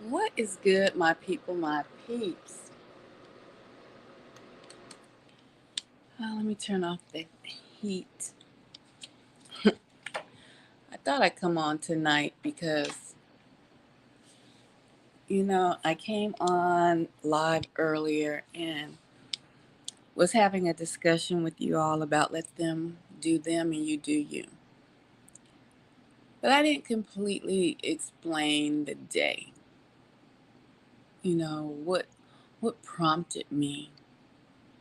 What is good, my people, my peeps? Let me turn off the heat. I thought I'd come on tonight because, I came on live earlier and was having a discussion with you all about let them do them and you do you. But I didn't completely explain the day. You know, what prompted me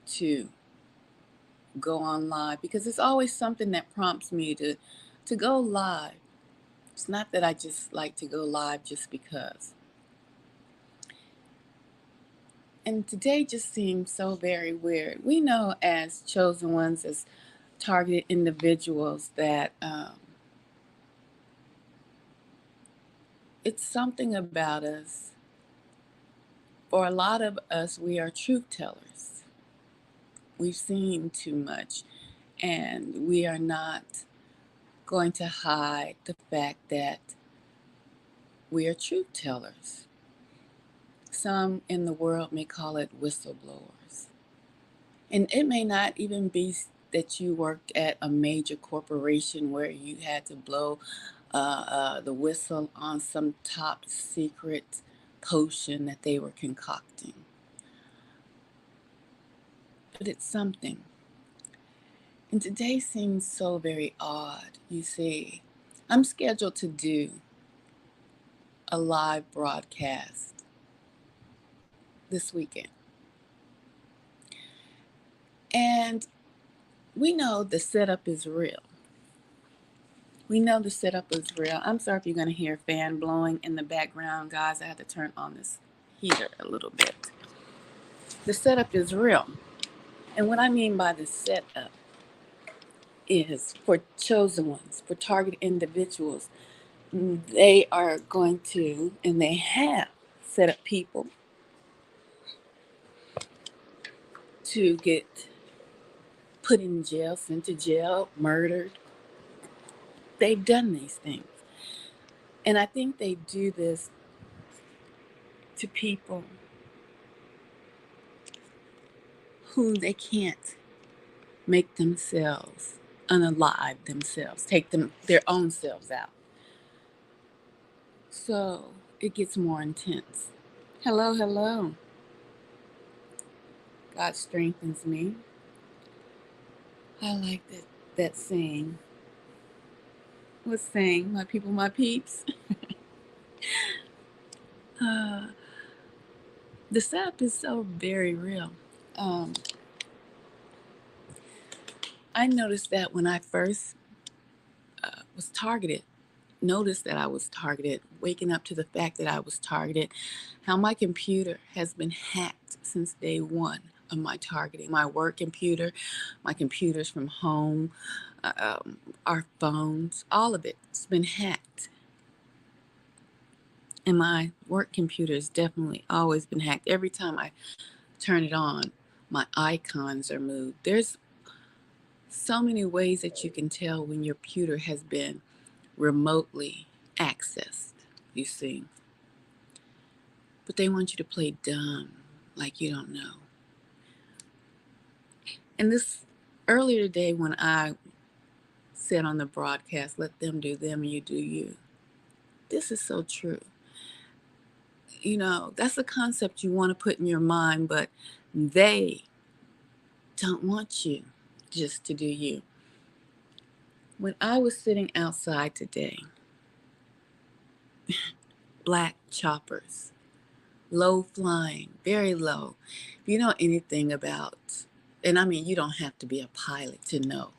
to go on live because it's always something that prompts me to go live. It's not that I just like to go live just because. And today just seems so very weird. We know as chosen ones, as targeted individuals, that it's something about us. For a lot of us, we are truth tellers. We've seen too much, and we are not going to hide the fact that we are truth tellers. Some in the world may call it whistleblowers. And it may not even be that you worked at a major corporation where you had to blow the whistle on some top secret potion that they were concocting. But it's something. And today seems so very odd. You see, I'm scheduled to do a live broadcast this weekend. And we know the setup is real. We know the setup is real. I'm sorry if you're going to hear a fan blowing in the background, guys. I have to turn on this heater a little bit. The setup is real. And what I mean by the setup is for chosen ones, for target individuals. They are going to, and they have set up people to get put in jail, sent to jail, murdered. They've done these things. And I think they do this to people who they can't make themselves unalive themselves, take their own selves out. So it gets more intense. Hello, hello. God strengthens me. I like that saying. What saying? My people, my peeps. uh, the setup is so very real. Um, I noticed that when I first was targeted, noticed that I was targeted, waking up to the fact that I was targeted, how my computer has been hacked since day one of my targeting. My work computer, my computers from home, our phones, all of it's been hacked. And my work computer has definitely always been hacked. Every time I turn it on, my icons are moved. There's so many ways that you can tell when your computer has been remotely accessed, you see. But they want you to play dumb, like you don't know. And this earlier today when I said on the broadcast, let them do them and you do you. This is so true. That's a concept you want to put in your mind, but they don't want you just to do you. When I was sitting outside today, black choppers, low flying, very low. If you know anything about, and I mean, you don't have to be a pilot to know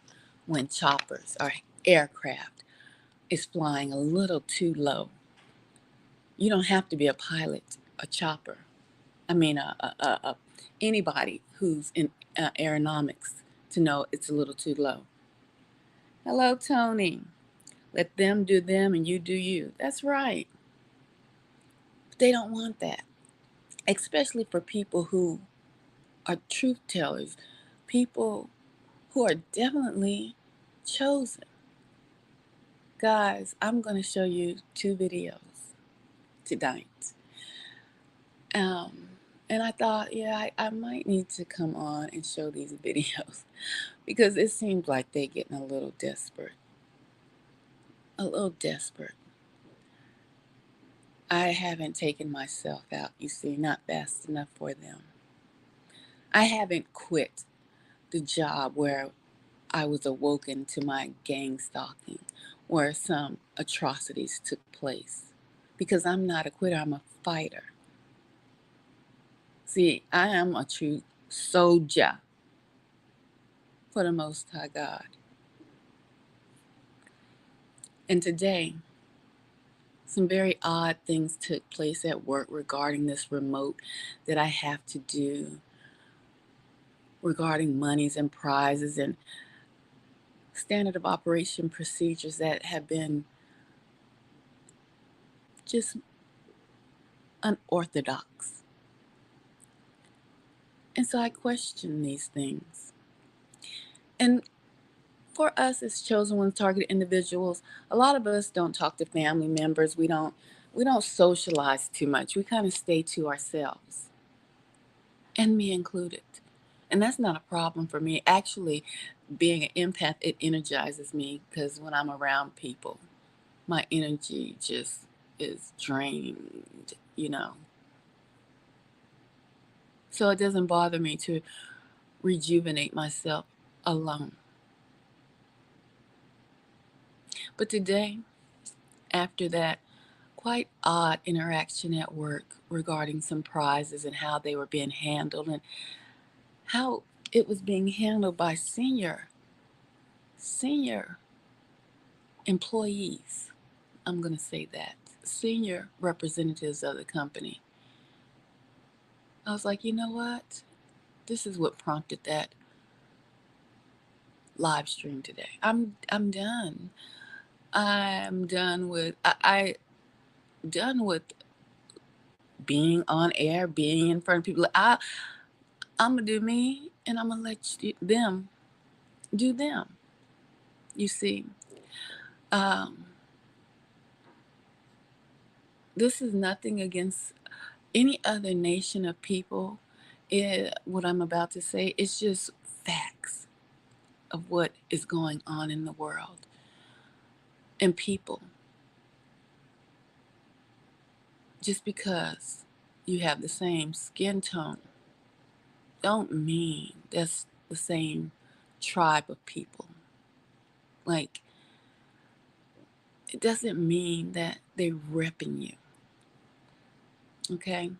when choppers or aircraft is flying a little too low. You don't have to be a pilot, a chopper. I mean, anybody who's in aeronautics to know it's a little too low. Hello, Tony. Let them do them and you do you. That's right. But they don't want that, especially for people who are truth tellers, people who are definitely chosen. Guys, I'm going to show you two videos tonight. Um, and I thought, yeah, I might need to come on and show these videos because it seems like they're getting a little desperate. A little desperate. I haven't taken myself out, you see, not fast enough for them. I haven't quit the job where I was awoken to my gang stalking, where some atrocities took place. Because I'm not a quitter, I'm a fighter. See, I am a true soldier for the Most High God. And today, some very odd things took place at work regarding this remote that I have to do, regarding monies and prizes and standard of operation procedures that have been just unorthodox. And so I question these things. And for us as chosen ones, targeted individuals, a lot of us don't talk to family members. We don't socialize too much. We kind of stay to ourselves, and me included. And that's not a problem for me. Actually, being an empath, it energizes me because when I'm around people, my energy just is drained. So it doesn't bother me to rejuvenate myself alone. But today, after that quite odd interaction at work regarding some prizes and how they were being handled and how it was being handled by senior employees. I'm going to say that. Senior representatives of the company. I was like, you know what? This is what prompted that live stream today. I'm done. I'm done with I done with being on air, being in front of people. I'm gonna do me, and I'm gonna let them do them. You see, um, this is nothing against any other nation of people. What I'm about to say is just facts of what is going on in the world and people. Just because you have the same skin tone, don't mean that's the same tribe of people. Like, it doesn't mean that they're repping you. Okay?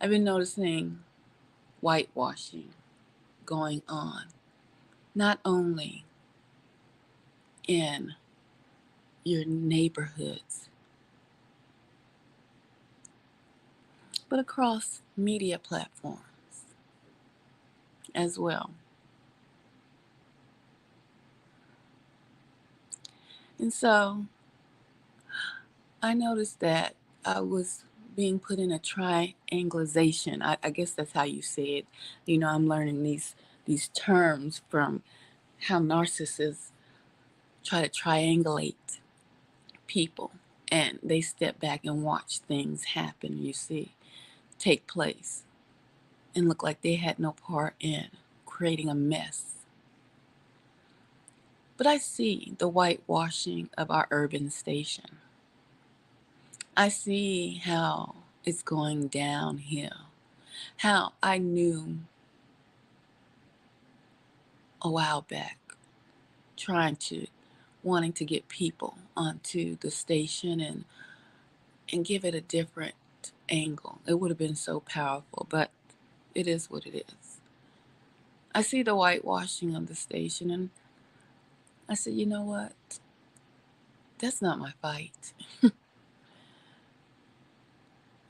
I've been noticing whitewashing going on, not only in your neighborhoods, but across media platforms as well. And so I noticed that I was being put in a triangulation. I guess that's how you say it. I'm learning these terms from how narcissists try to triangulate people, and they step back and watch things happen, you see, take place, and look like they had no part in creating a mess. But I see the whitewashing of our urban station. I see how it's going downhill. How I knew a while back, wanting to get people onto the station and give it a different angle. It would have been so powerful, but it is what it is. I see the whitewashing of the station, and I said, you know what? That's not my fight.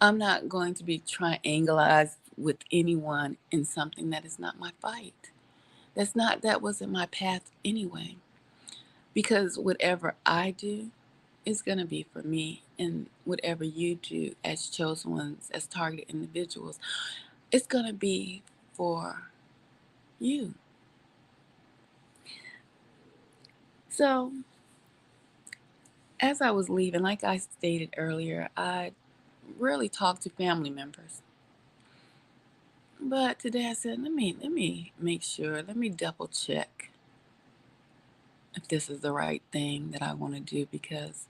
I'm not going to be triangulated with anyone in something that is not my fight. That wasn't my path anyway. Because whatever I do is going to be for me, and whatever you do as chosen ones, as targeted individuals, it's going to be for you. So as I was leaving, like I stated earlier, I rarely talk to family members. But today I said, let me make sure, let me double check if this is the right thing that I want to do, because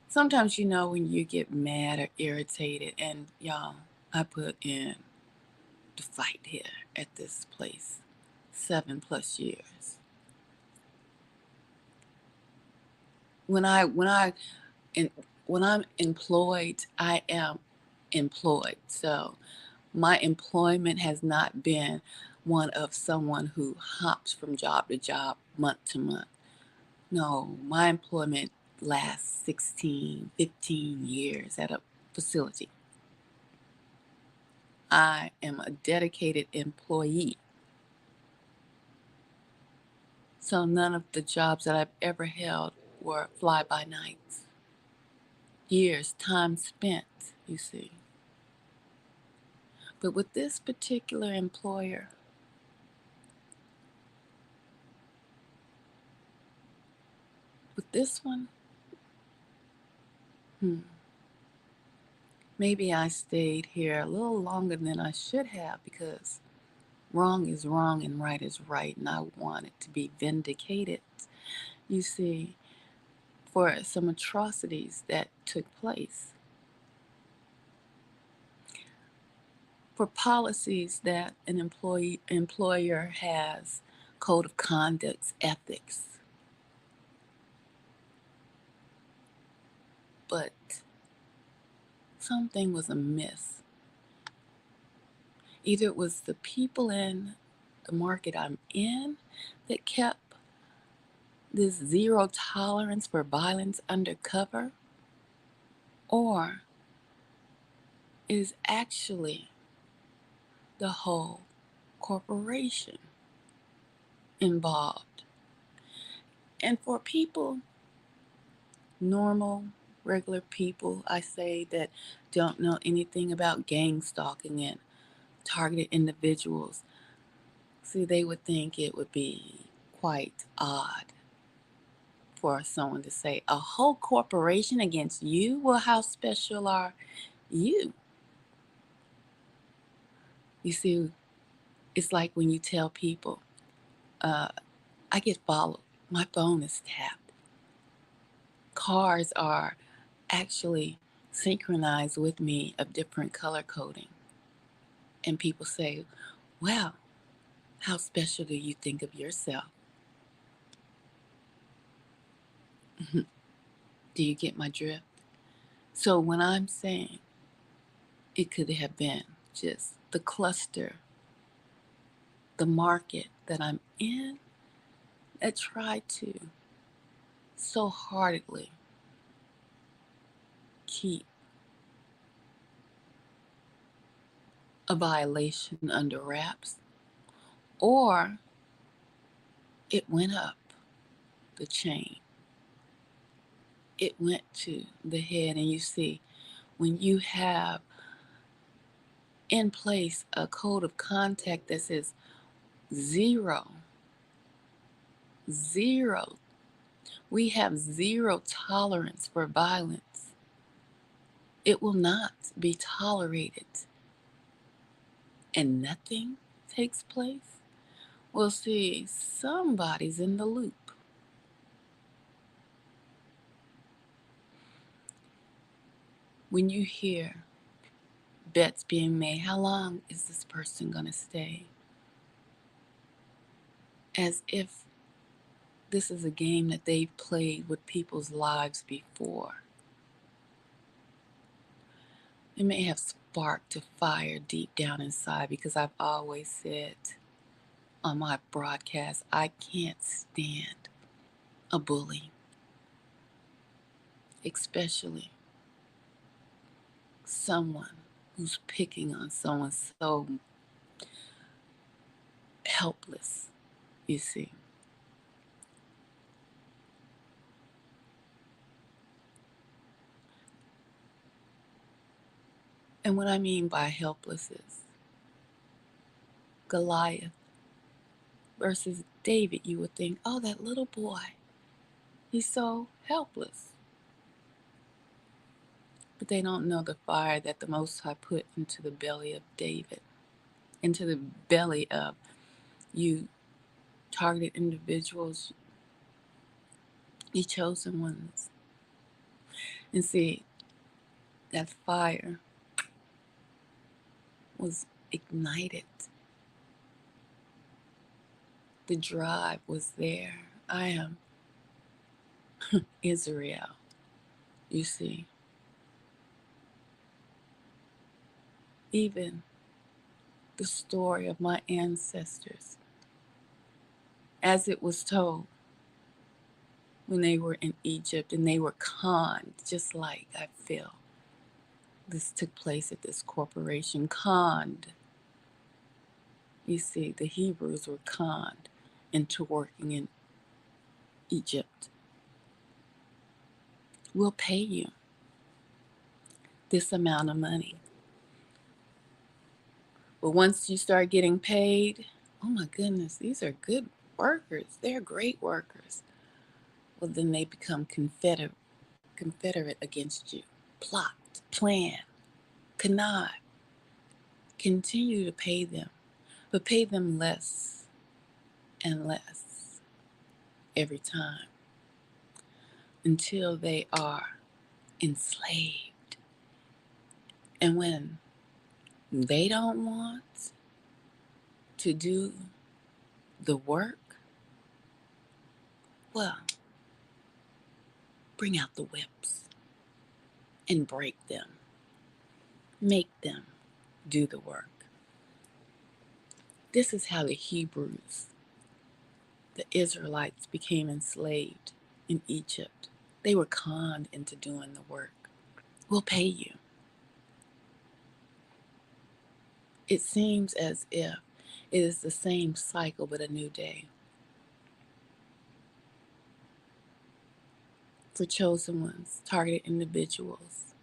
sometimes when you get mad or irritated, and y'all, I put in the fight here at this place 7+ years. When I and when I'm employed, I am employed. So my employment has not been one of someone who hops from job to job, month to month. No, my employment lasts 16, 15 years at a facility. I am a dedicated employee. So none of the jobs that I've ever held were fly by nights. Years, time spent, you see. But with this particular employer, with this one, hmm, maybe I stayed here a little longer than I should have, because wrong is wrong and right is right, and I wanted to be vindicated, you see, for some atrocities that took place, for policies that an employer has, code of conduct, ethics. But something was amiss. Either it was the people in the market I'm in that kept this zero tolerance for violence undercover, or it is actually the whole corporation involved. And for people, normal, regular people, I say, that don't know anything about gang stalking and targeted individuals, see, they would think it would be quite odd for someone to say, a whole corporation against you? Well, how special are you? You see, it's like when you tell people, uh, I get followed, my phone is tapped. Cars are actually synchronized with me of different color coding. And people say, well, how special do you think of yourself? Do you get my drift? So when I'm saying it could have been just the cluster, the market that I'm in, that tried to so heartedly keep a violation under wraps, or it went up the chain. It went to the head. And you see, when you have in place a code of conduct that says zero, zero, we have zero tolerance for violence. It will not be tolerated, and nothing takes place. Well, see, somebody's in the loop. When you hear bets being made, how long is this person going to stay? As if this is a game that they've played with people's lives before. It may have sparked a fire deep down inside, because I've always said on my broadcast, I can't stand a bully, especially someone who's picking on someone so helpless, you see. And what I mean by helpless is Goliath versus David. You would think, oh, that little boy, he's so helpless. They don't know the fire that the Most High put into the belly of David, into the belly of you targeted individuals, you chosen ones. And see, that fire was ignited. The drive was there. I am Israel, you see. Even the story of my ancestors, as it was told when they were in Egypt and they were conned, just like I feel this took place at this corporation, conned. You see, the Hebrews were conned into working in Egypt. We'll pay you this amount of money. But once you start getting paid, oh my goodness, these are good workers. They're great workers. Well, then they become confederate against you. Plot, plan, connive. Continue to pay them, but pay them less and less every time until they are enslaved. And when they don't want to do the work, well, bring out the whips and break them. Make them do the work. This is how the Hebrews, the Israelites, became enslaved in Egypt. They were conned into doing the work. We'll pay you. It seems as if it is the same cycle but a new day. For chosen ones, targeted individuals.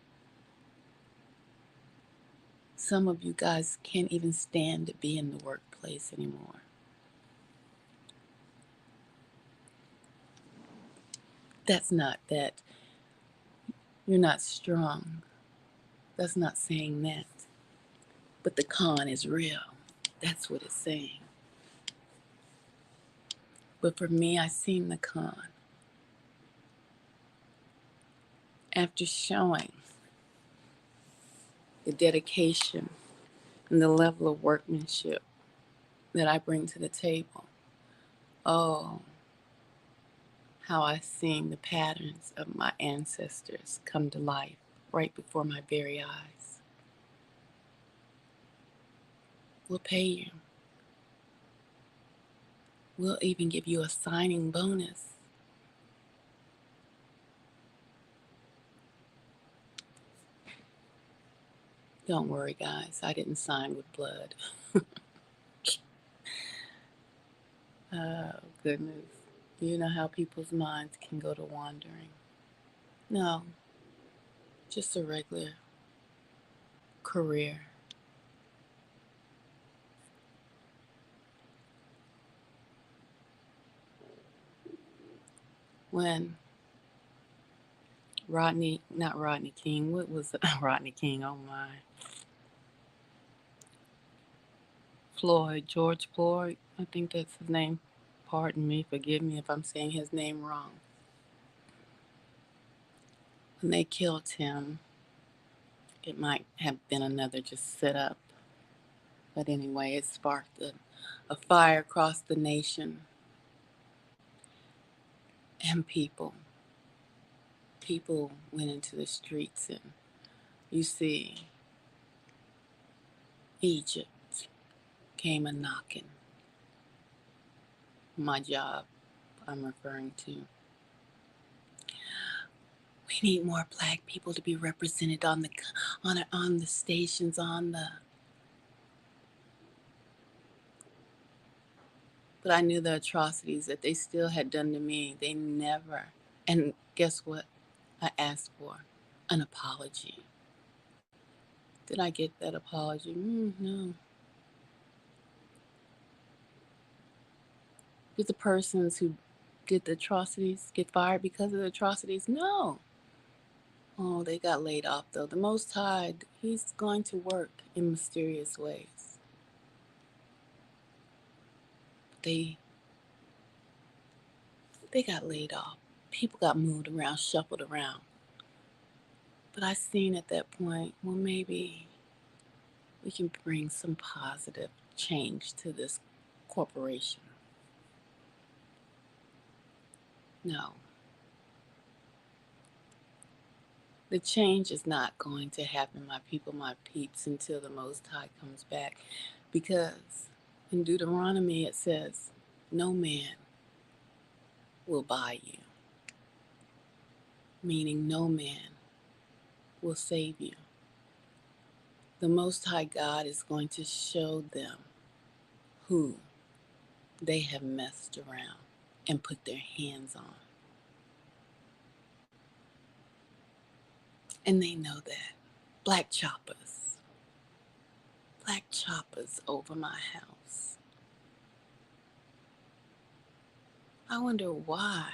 Some of you guys can't even stand to be in the workplace anymore. That's not that you're not strong. That's not saying that. But the con is real. That's what it's saying. But for me, I seen the con. After showing the dedication and the level of workmanship that I bring to the table, oh, how I seen the patterns of my ancestors come to life right before my very eyes. We'll pay you. We'll even give you a signing bonus. Don't worry, guys. I didn't sign with blood. Oh, goodness. You know how people's minds can go to wandering. No, just a regular career. When not Rodney King, what was it? Rodney King, oh my. George Floyd, I think that's his name. Pardon me, forgive me if I'm saying his name wrong. When they killed him, it might have been another just sit up. But anyway, it sparked a fire across the nation. And people went into the streets, and you see Egypt came a knocking. My job, I'm referring to. We need more black people to be represented on the stations, But I knew the atrocities that they still had done to me. They never. And guess what? I asked for an apology. Did I get that apology? No. Did the persons who did the atrocities get fired because of the atrocities? No. Oh, they got laid off though. The Most High, He's going to work in mysterious ways. They they got laid off. People got moved around, shuffled around. But I seen at that point, well, maybe we can bring some positive change to this corporation. No, the change is not going to happen, my people, my peeps, until the Most High comes back. Because in Deuteronomy it says, no man will buy you, meaning no man will save you. The Most High God is going to show them who they have messed around and put their hands on. And they know that. Black choppers. Black choppers over my house. I wonder why,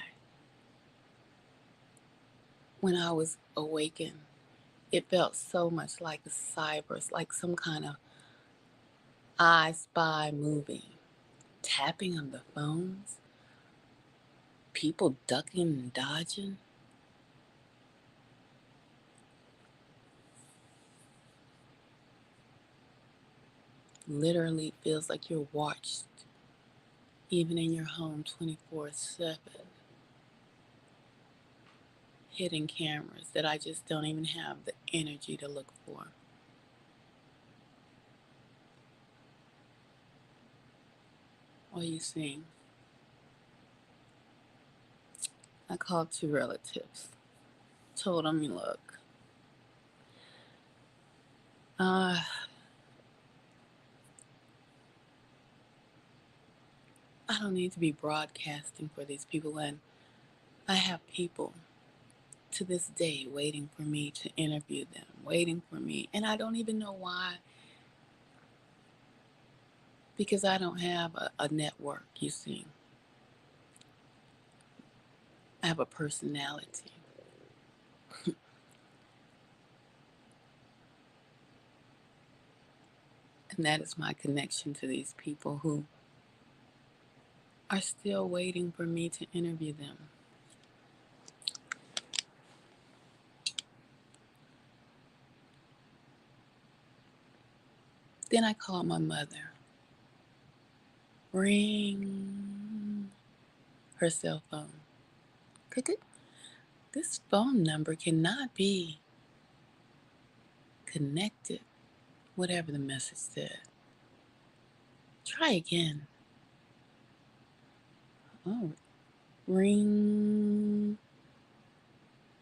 when I was awakened, it felt so much like a cyber, like some kind of I Spy movie. Tapping on the phones, people ducking and dodging. Literally feels like you're watched, even in your home 24/7. Hidden cameras that I just don't even have the energy to look for. What you seeing? I called two relatives. Told them, look, uh, I don't need to be broadcasting for these people. And I have people to this day waiting for me to interview them, waiting for me. And I don't even know why, because I don't have a network, you see. I have a personality. And that is my connection to these people who are still waiting for me to interview them. Then I called my mother. Ring her cell phone. Click. This phone number cannot be connected, whatever the message said. Try again. Oh, ring.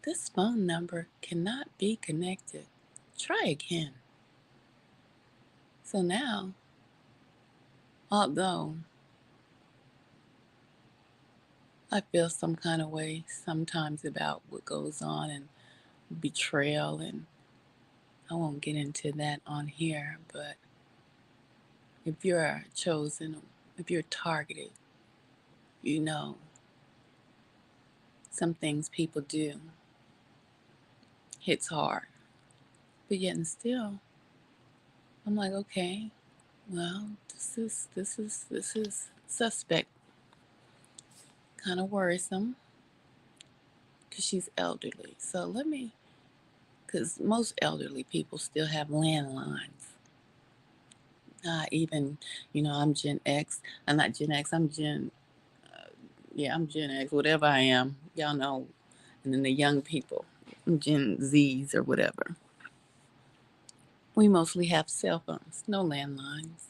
This phone number cannot be connected. Try again. So now, although I feel some kind of way sometimes about what goes on and betrayal, and I won't get into that on here, but if you're chosen, if you're targeted, you know, some things people do hits hard. But yet and still, I'm like, okay, well, this is suspect, kind of worrisome, because she's elderly. So let me, because most elderly people still have landlines. Even, I'm Gen X. I'm not Gen X. I'm Gen X. Whatever I am, y'all know. And then the young people, Gen Zs or whatever. We mostly have cell phones, no landlines.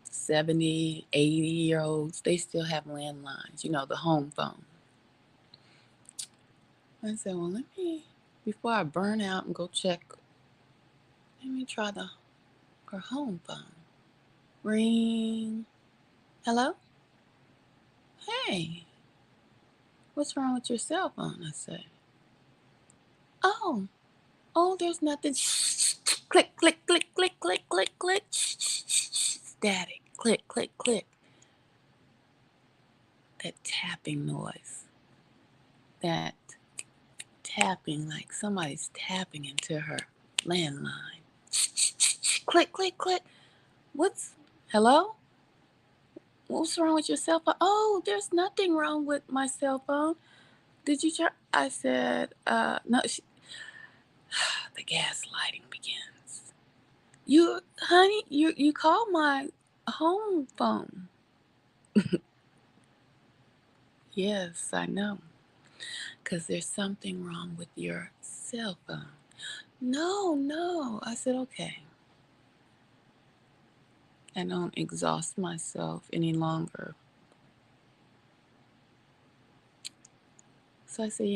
70, 80-year-olds, they still have landlines, the home phone. I said, well, before I burn out and go check, let me try her home phone. Ring. Hello? Hey, what's wrong with your cell phone? I said, oh, there's nothing. Click, click, click, click, click, click, click. Static. Click, click, click. That tapping noise. That tapping, like somebody's tapping into her landline. Click, click, click. What's, hello? What's wrong with your cell phone? Oh, there's nothing wrong with my cell phone. Did you try? I said, no. The gaslighting begins. You, honey, you called my home phone. Yes, I know. Because there's something wrong with your cell phone. No, no. I said, okay. I don't exhaust myself any longer. So I said,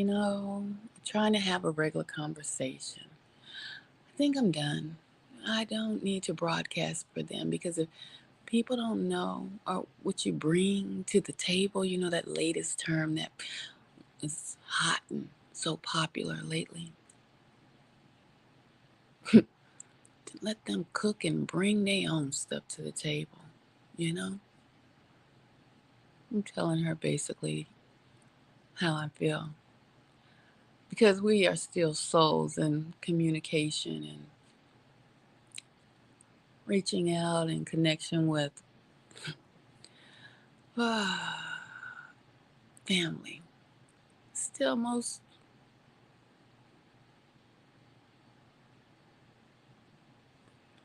trying to have a regular conversation. I think I'm done. I don't need to broadcast for them because if people don't know or what you bring to the table, that latest term that is hot and so popular lately, to let them cook and bring their own stuff to the table, you know? I'm telling her basically how I feel. Because we are still souls in communication and reaching out in connection with family. Still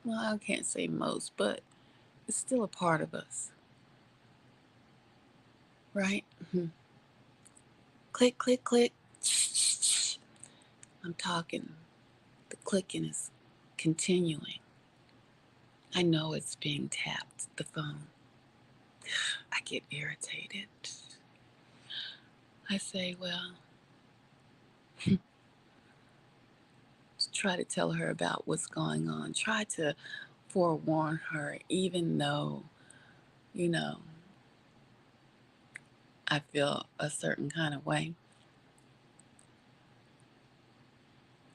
well, I can't say most, but it's still a part of us, right? Mm-hmm. Click, click, click. I'm talking. The clicking is continuing. I know it's being tapped, the phone. I get irritated. I say, well, try to tell her about what's going on. Try to forewarn her, even though, you know, I feel a certain kind of way.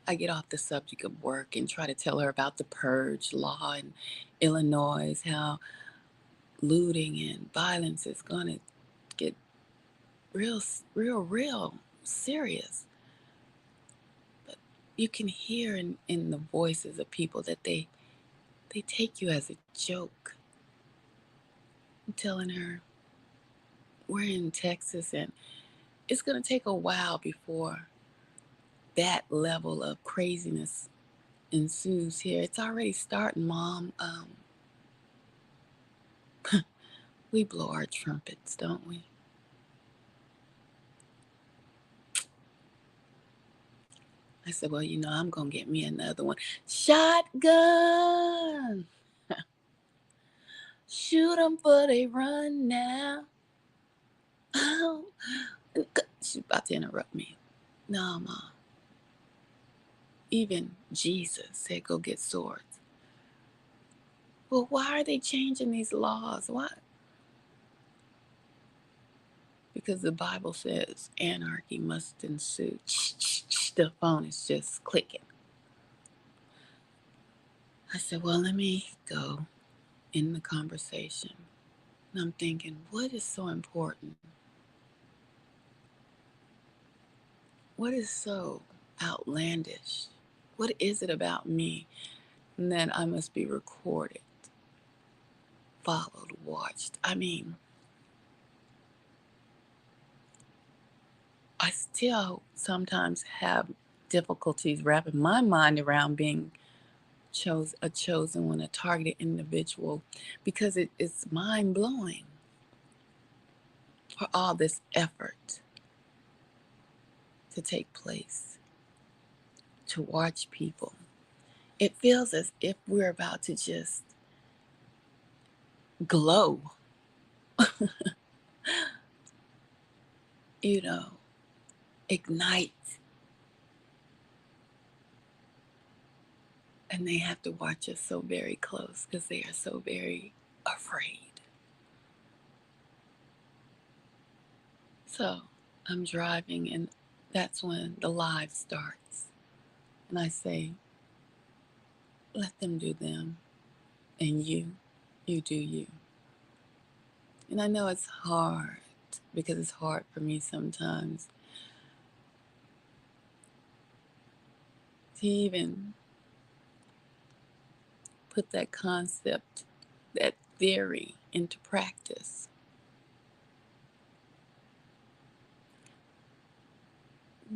I get off the subject of work and try to tell her about the purge law in Illinois, how looting and violence is going to get real, real serious. But you can hear in the voices of people that they take you as a joke. I'm telling her we're in Texas and it's going to take a while before that level of craziness ensues here. It's already starting, Mom. We blow our trumpets, don't we? I said, well, I'm going to get me another one. Shotgun! Shoot 'em for they run now. Oh, she's about to interrupt me. No, Mom. Even Jesus said, go get swords. Well, why are they changing these laws? Why? Because the Bible says anarchy must ensue. The phone is just clicking. I said, well, let me go in the conversation. And I'm thinking, what is so important? What is so outlandish? What is it about me that I must be recorded, followed, watched? I mean, I still sometimes have difficulties wrapping my mind around being a chosen one, a targeted individual, because it's mind blowing for all this effort to take place, to watch people. It feels as if we're about to just glow, you know, ignite. And they have to watch us so very close because they are so very afraid. So I'm driving, and that's when the live starts. And I say, let them do them, and you do you. And I know it's hard because it's hard for me sometimes. to even put that concept, that theory into practice.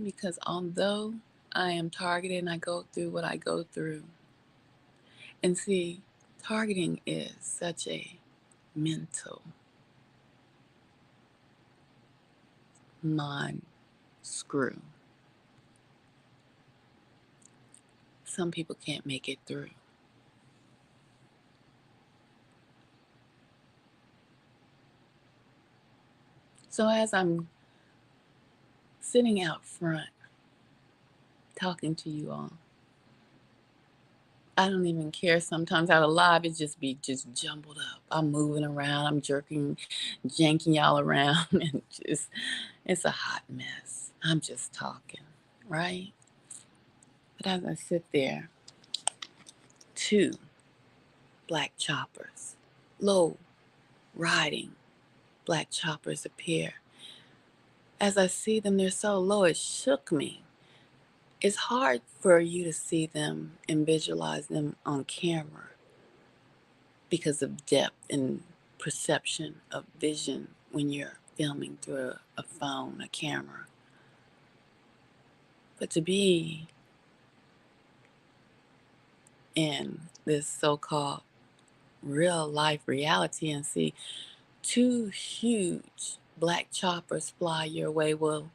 Because although I am targeted and I go through what I go through, and see, targeting is such a mental mind screw. Some people can't make it through. So as I'm sitting out front talking to you all, I don't even care sometimes how the live it just be just jumbled up. I'm moving around, I'm jerking, janking y'all around, and just it's a hot mess. I'm just talking, right? But as I sit there, two black choppers, low riding black choppers appear. As I see them, they're so low, it shook me. It's hard for you to see them and visualize them on camera because of depth and perception of vision when you're filming through a phone, a camera. But to be in this so-called real life reality and see two huge black choppers fly your way, well,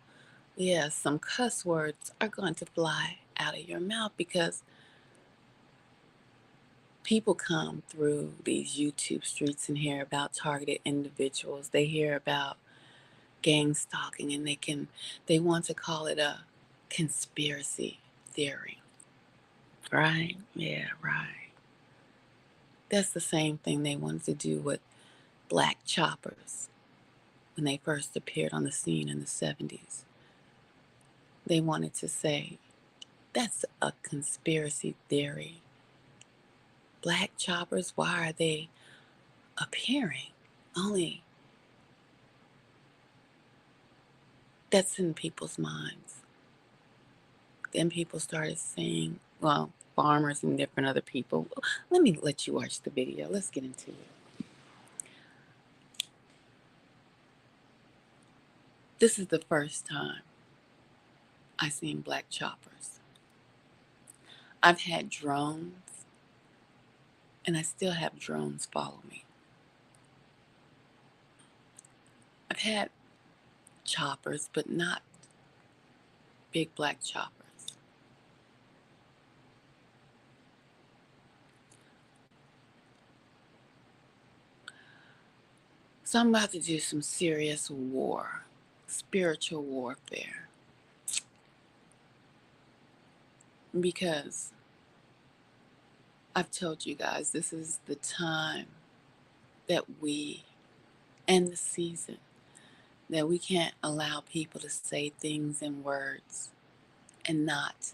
yes, some cuss words are going to fly out of your mouth because people come through these YouTube streets and hear about targeted individuals. They hear about gang stalking and they want to call it a conspiracy theory. Right? Yeah, right. That's the same thing they wanted to do with black choppers when they first appeared on the scene in the 70s. They wanted to say, that's a conspiracy theory. Black choppers, why are they appearing? Only that's in people's minds. Then people started saying, well, farmers and different other people. Let me let you watch the video. Let's get into it. This is the first time I seen black choppers. I've had drones, and I still have drones follow me. I've had choppers, but not big black choppers. So I'm about to do some serious war, spiritual warfare, because I've told you guys this is the time that we, and the season, that we can't allow people to say things in words and not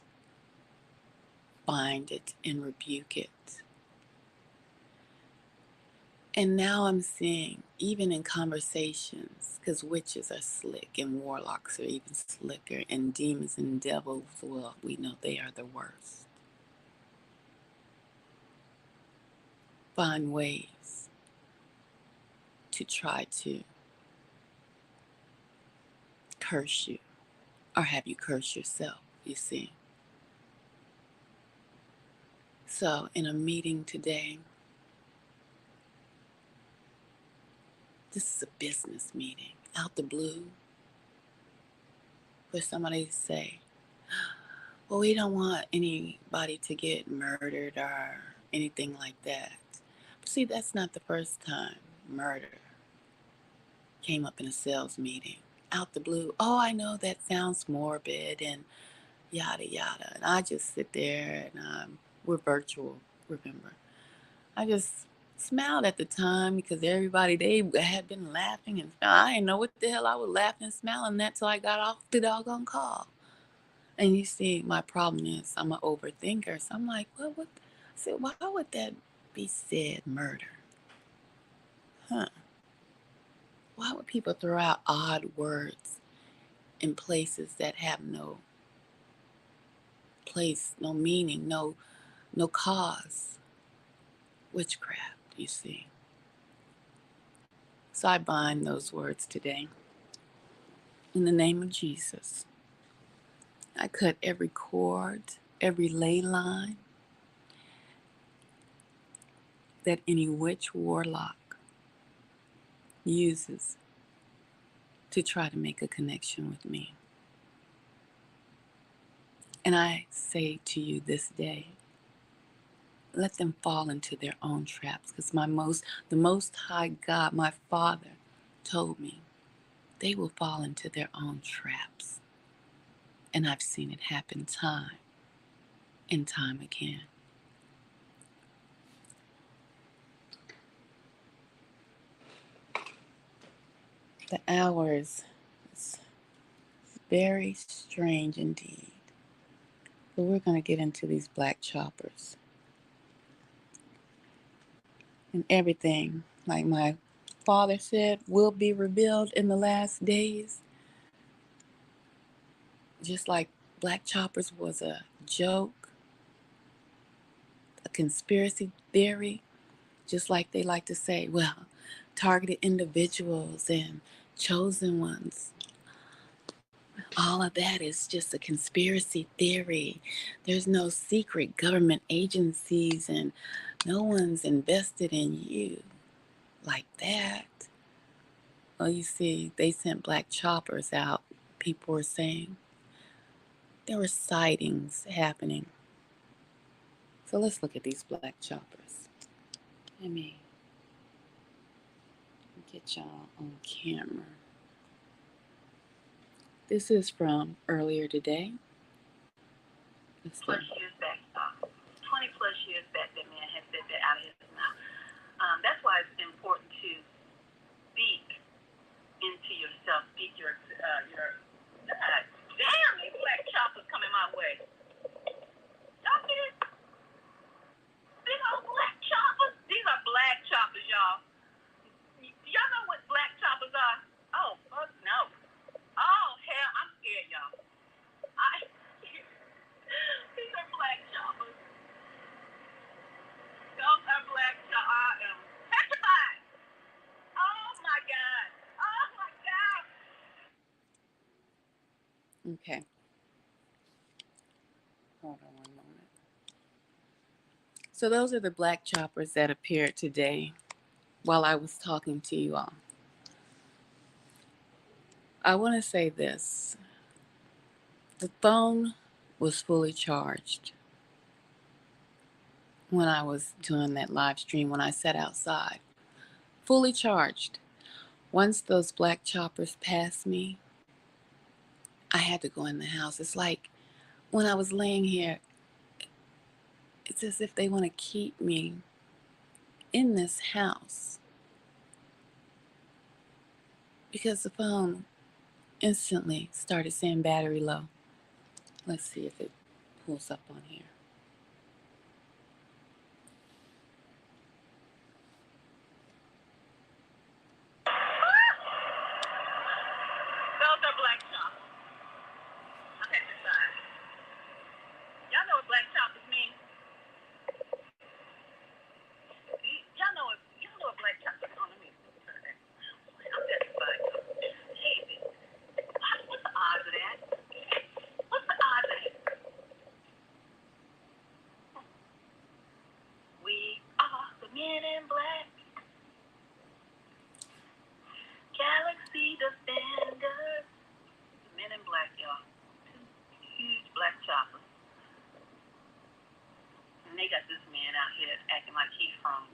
bind it and rebuke it. And now I'm seeing, even in conversations, because witches are slick and warlocks are even slicker, and demons and devils, well, we know they are the worst. Find ways to try to curse you or have you curse yourself, you see. So, in a meeting today, this is a business meeting, out the blue, for somebody to say, well, we don't want anybody to get murdered or anything like that. But see, that's not the first time murder came up in a sales meeting. Out the blue. Oh, I know that sounds morbid and yada yada. And I just sit there and we're virtual, remember. I just smiled at the time because everybody, they had been laughing and I didn't know what the hell I was laughing and smiling at till I got off the doggone call. And you see, my problem is I'm an overthinker. So I'm like, what? I said, why would that be said, murder? Huh? Why would people throw out odd words in places that have no place, no meaning, no cause. Witchcraft, you see. So I bind those words today. In the name of Jesus, I cut every cord, every ley line that any witch warlock uses to try to make a connection with me. And I say to you this day, let them fall into their own traps, because the most high God, my Father, told me they will fall into their own traps. And I've seen it happen time and time again. The hours is very strange indeed. But we're going to get into these black choppers and everything, like my father said, will be revealed in the last days. Just like black choppers was a joke, a conspiracy theory, just like they like to say, well, targeted individuals and chosen ones. All of that is just a conspiracy theory. There's no secret government agencies and no one's invested in you like that. Well, you see, they sent black choppers out. People were saying there were sightings happening. So let's look at these black choppers. Let me get y'all on camera. This is from earlier today. 20 plus years back, that man had said that out of his mouth. That's why it's important to speak into yourself. Speak your damn, these black choppers coming my way. Y'all see this? Big old black choppers. These are black choppers, y'all. Y'all know what black choppers are? Oh, fuck no. Oh, hell, I'm scared, y'all. These are black choppers. Those are black choppers. I am petrified. Oh, my God. Oh, my God. Okay. Hold on one moment. So those are the black choppers that appeared today while I was talking to you all. I want to say this. The phone was fully charged when I was doing that live stream, when I sat outside. Fully charged. Once those black choppers passed me, I had to go in the house. It's like when I was laying here, it's as if they want to keep me in this house because the phone instantly started saying battery low. Let's see if it pulls up on here. Those are black choppers. I'm petrified. Y'all know what black choppers mean? Y'all know what black choppers mean? Let me turn that. I'm petrified. Hey, what's the odds of that? What's the odds of that? We are the men in black. Galaxy Defenders. The men in black, y'all. Huge black choppers. And they got this man out here acting like he's from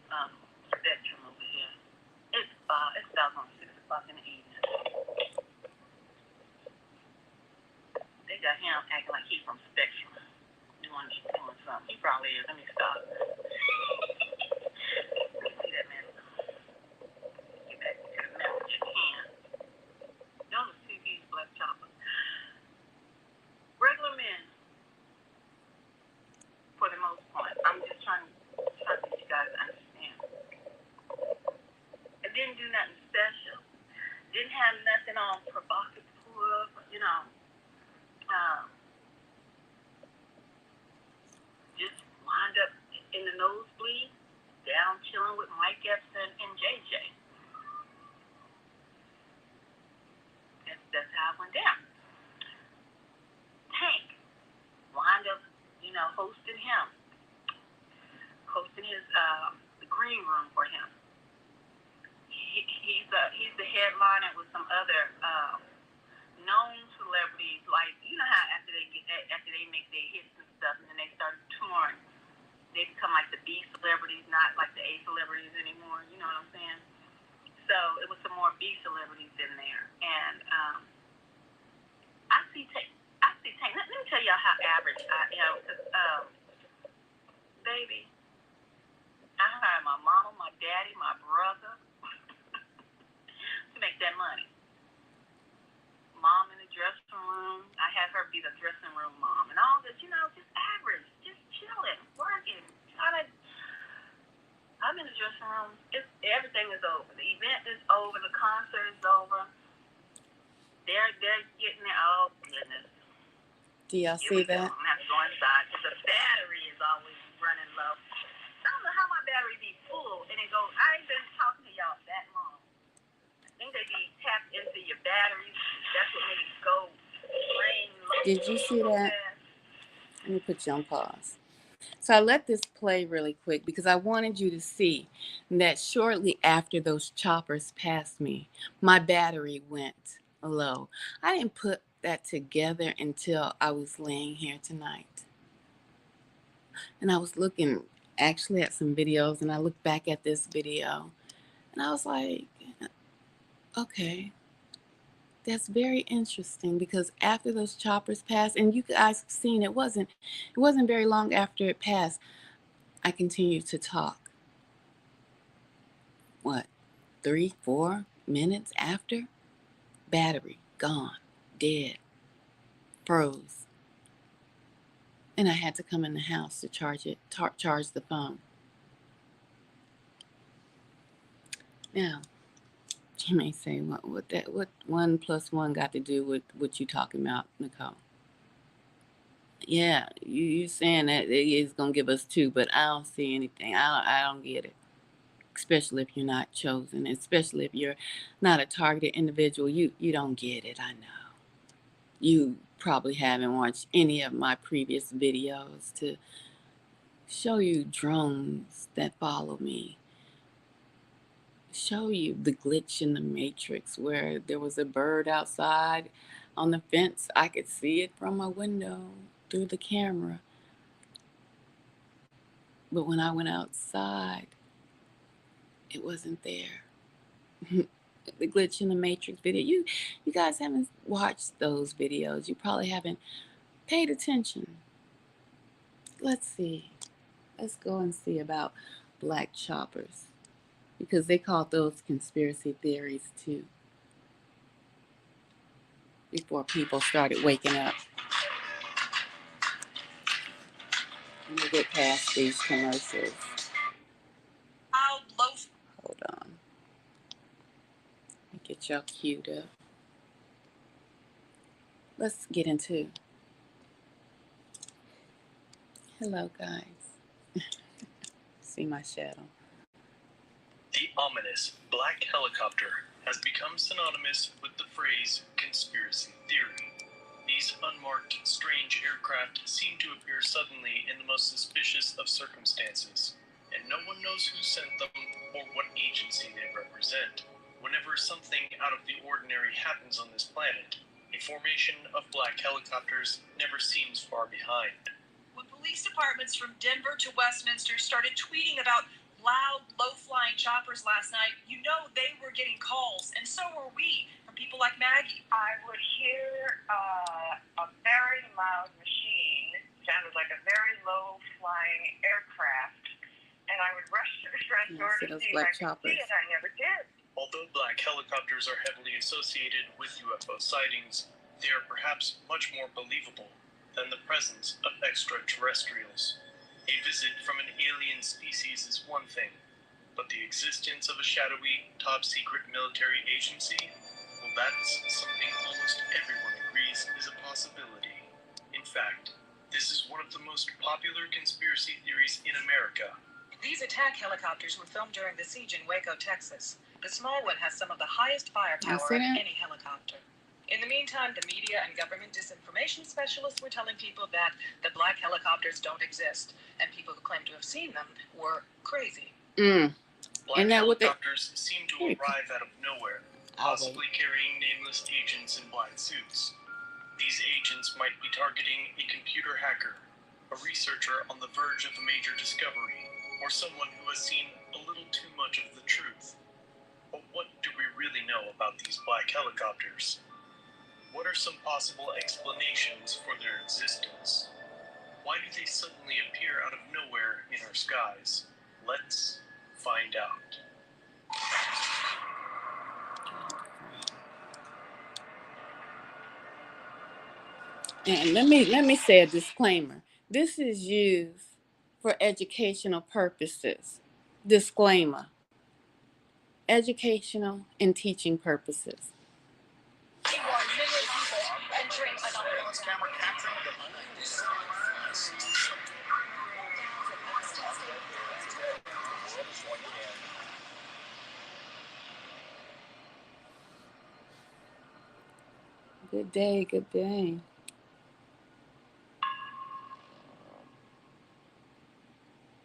Spectrum over here. It's about 6 o'clock in the evening. They got him acting like he's from Spectrum. Doing something. He probably is. Let me stop. Let me see that man. Get back to the message at hand. Y'all see these black choppers. Regular men, for the most part. I'm just trying to get you guys to understand. It didn't do nothing special. Didn't have nothing on provocative, you know. along with Mike Epps and JJ. That's how it went down. Tank wound up, hosting his the green room for him. He's the headliner with some other known celebrities, like how after they make their hits and stuff, and then they start touring, they become like the B celebrities, not like the A celebrities anymore. You know what I'm saying? So it was some more B celebrities in there, and I see Tank. Let me tell y'all how average I am, because baby, I hired my mama, my daddy, my brother to make that money. Mom in the dressing room. I had her be the dressing room mom, and all this, just average, just chilling, working. I'm in the dressing room. Everything is over. The event is over. The concert is over. They're getting there. Oh goodness. Do y'all see that? I'm gonna have to go inside because the battery is always running low. I don't know how my battery be full and it goes. I ain't been talking to y'all that long. I think they be tapped into your batteries. That's what made it go drain low. Did you see that? Let me put you on pause. So I let this play really quick because I wanted you to see that shortly after those choppers passed me, my battery went low. I didn't put that together until I was laying here tonight. And I was looking actually at some videos, and I looked back at this video and I was like, okay, that's very interesting, because after those choppers passed, and you guys have seen it wasn't very long after it passed, I continued to talk. What, 3-4 minutes after? Battery gone, dead, froze. And I had to come in the house to charge it, charge the phone. Now, you may say, what 1 + 1 got to do with what you talking about, Nicole? Yeah, you saying that it's gonna give us 2, but I don't see anything. I don't get it. Especially if you're not chosen, especially if you're not a targeted individual, you don't get it. I know. You probably haven't watched any of my previous videos to show you drones that follow me. Show you the glitch in the matrix where there was a bird outside on the fence. I could see it from my window through the camera. But when I went outside, it wasn't there. The glitch in the matrix video. You guys haven't watched those videos. You probably haven't paid attention. Let's see. Let's go and see about black choppers, because they called those conspiracy theories too, before people started waking up. Let me get past these commercials. Hold on. Let me get y'all queued up. Let's get into. Hello, guys. See my shadow. The ominous black helicopter has become synonymous with the phrase conspiracy theory. These unmarked, strange aircraft seem to appear suddenly in the most suspicious of circumstances, and no one knows who sent them or what agency they represent. Whenever something out of the ordinary happens on this planet, a formation of black helicopters never seems far behind. When police departments from Denver to Westminster started tweeting about loud, low-flying choppers last night, they were getting calls, and so were we, from people like Maggie. I would hear a very loud machine, sounded like a very low-flying aircraft, and I would rush to the front door to see if I could see it. I never did. Although black helicopters are heavily associated with UFO sightings, they are perhaps much more believable than the presence of extraterrestrials. A visit from an alien species is one thing, but the existence of a shadowy, top-secret military agency, well, that's something almost everyone agrees is a possibility. In fact, this is one of the most popular conspiracy theories in America, These attack helicopters were filmed during the siege in Waco, Texas. The small one has some of the highest firepower of any helicopter. In the meantime, the media and government disinformation specialists were telling people that the black helicopters don't exist, and people who claimed to have seen them were crazy. Black And that what they helicopters seem to arrive out of nowhere, possibly carrying nameless agents in black suits. These agents might be targeting a computer hacker, a researcher on the verge of a major discovery, or someone who has seen a little too much of the truth. But what do we really know about these black helicopters? What are some possible explanations for their existence? Why do they suddenly appear out of nowhere in our skies? Let's find out. And let me say a disclaimer. This is used for educational purposes. Disclaimer. Educational and teaching purposes. Good day, good day.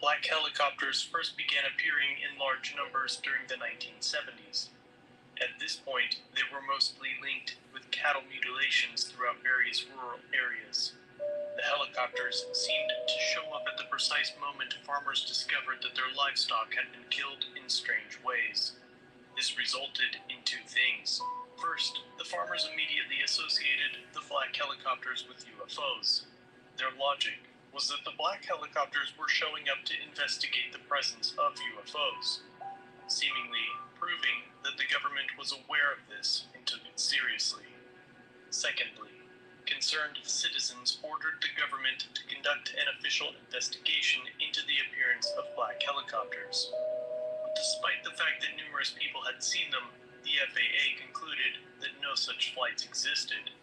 Black helicopters first began appearing in large numbers during the 1970s. At this point, they were mostly linked with cattle mutilations throughout various rural areas. The helicopters seemed to show up at the precise moment farmers discovered that their livestock had been killed in strange ways. This resulted in two things. First, the farmers immediately associated the black helicopters with UFOs. Their logic was that the black helicopters were showing up to investigate the presence of UFOs, seemingly proving that the government was aware of this and took it seriously. Secondly, concerned citizens ordered the government to conduct an official investigation into the appearance of black helicopters. Despite the fact that numerous people had seen them, the FAA concluded that no such flights existed.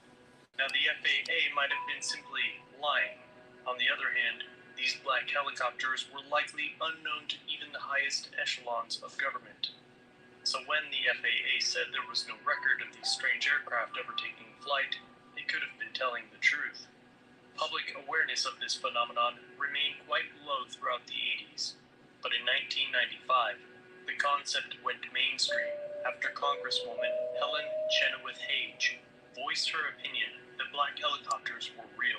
Now, the FAA might have been simply lying. On the other hand, these black helicopters were likely unknown to even the highest echelons of government. So when the FAA said there was no record of these strange aircraft ever taking flight, they could have been telling the truth. Public awareness of this phenomenon remained quite low throughout the 80s, but in 1995, the concept went mainstream after Congresswoman Helen Chenoweth Hage voiced her opinion that black helicopters were real.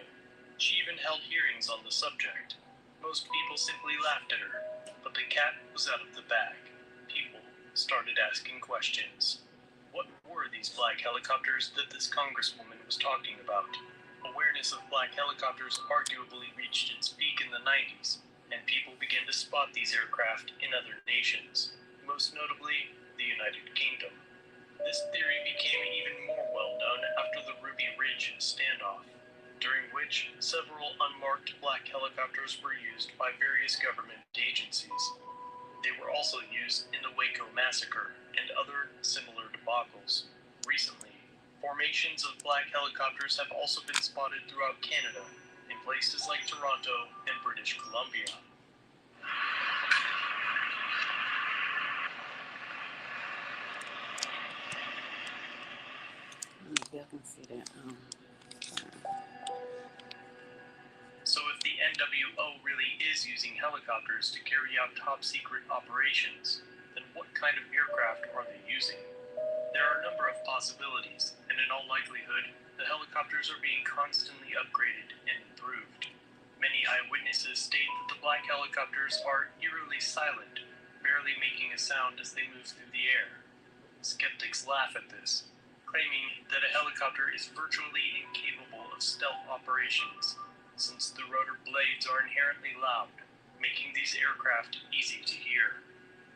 She even held hearings on the subject. Most people simply laughed at her, but the cat was out of the bag. People started asking questions. What were these black helicopters that this congresswoman was talking about? Awareness of black helicopters arguably reached its peak in the 90s, and people began to spot these aircraft in other nations, most notably the United Kingdom. This theory became even more well-known after the Ruby Ridge standoff, during which several unmarked black helicopters were used by various government agencies. They were also used in the Waco massacre and other similar debacles. Recently, formations of black helicopters have also been spotted throughout Canada, in places like Toronto and British Columbia. Maybe I can see that. So if the NWO really is using helicopters to carry out top-secret operations, then what kind of aircraft are they using? There are a number of possibilities, and in all likelihood, the helicopters are being constantly upgraded and improved. Many eyewitnesses state that the black helicopters are eerily silent, barely making a sound as they move through the air. Skeptics laugh at this, claiming that a helicopter is virtually incapable of stealth operations, since the rotor blades are inherently loud, making these aircraft easy to hear.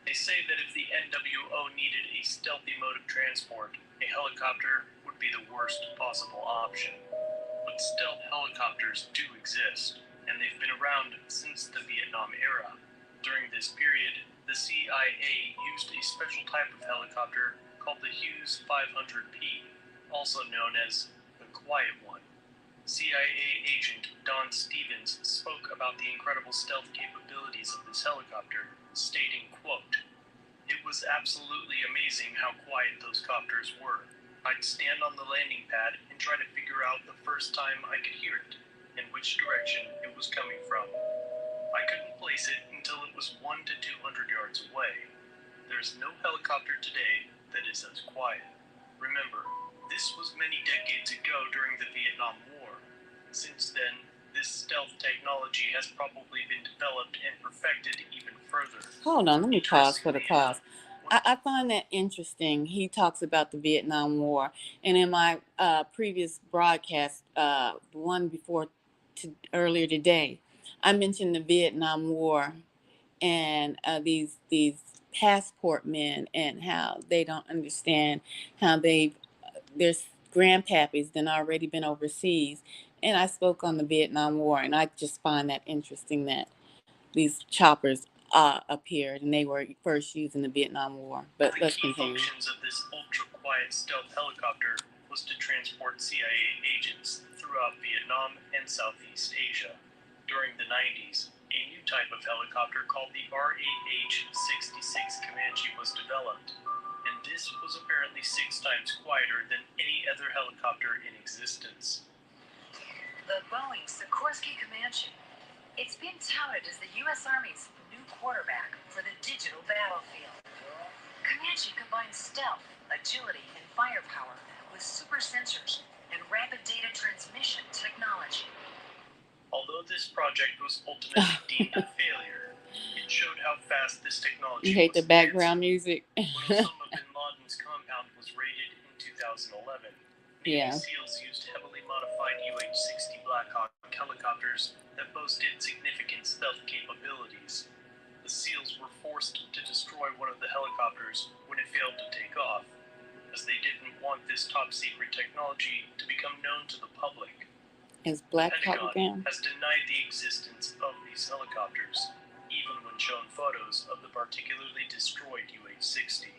They say that if the NWO needed a stealthy mode of transport, a helicopter would be the worst possible option. But stealth helicopters do exist, and they've been around since the Vietnam era. During this period, the CIA used a special type of helicopter called the Hughes 500P, also known as the Quiet One. CIA agent Don Stevens spoke about the incredible stealth capabilities of this helicopter, stating, quote, "It was absolutely amazing how quiet those copters were. I'd stand on the landing pad and try to figure out the first time I could hear it and which direction it was coming from. I couldn't place it until it was 1 to 200 yards away. There's no helicopter today that is as quiet. Remember, this was many decades ago during the Vietnam War. Since then, this stealth technology has probably been developed and perfected even further." Hold on, let me pause for the cause. I find that interesting. He talks about the Vietnam War, and in my previous broadcast, the one before earlier today, I mentioned the Vietnam War and these passport men and how they don't understand how their grandpappies then already been overseas. And I spoke on the Vietnam War, and I just find that interesting that these choppers appeared and they were first used in the Vietnam War. But The let's key continue. functions of this ultra-quiet stealth helicopter was to transport CIA agents throughout Vietnam and Southeast Asia. During the 90s, a new type of helicopter called the RAH-66 Comanche was developed, and this was apparently 6 times quieter than any other helicopter in existence. The Boeing Sikorsky Comanche. It's been touted as the U.S. Army's new quarterback for the digital battlefield. Comanche combines stealth, agility, and firepower with super sensors and rapid data transmission technology. Although this project was ultimately deemed a failure, it showed how fast this technology You hate the was background music? When Osama bin Laden's compound was raided in 2011, Navy Yeah. SEALs used heavily modified UH-60 Black Hawk helicopters that boasted significant stealth capabilities. The SEALs were forced to destroy one of the helicopters when it failed to take off, as they didn't want this top-secret technology to become known to the public. Is Black The Hawk Pentagon down? has denied the existence of these helicopters, even when shown photos of the particularly destroyed UH-60.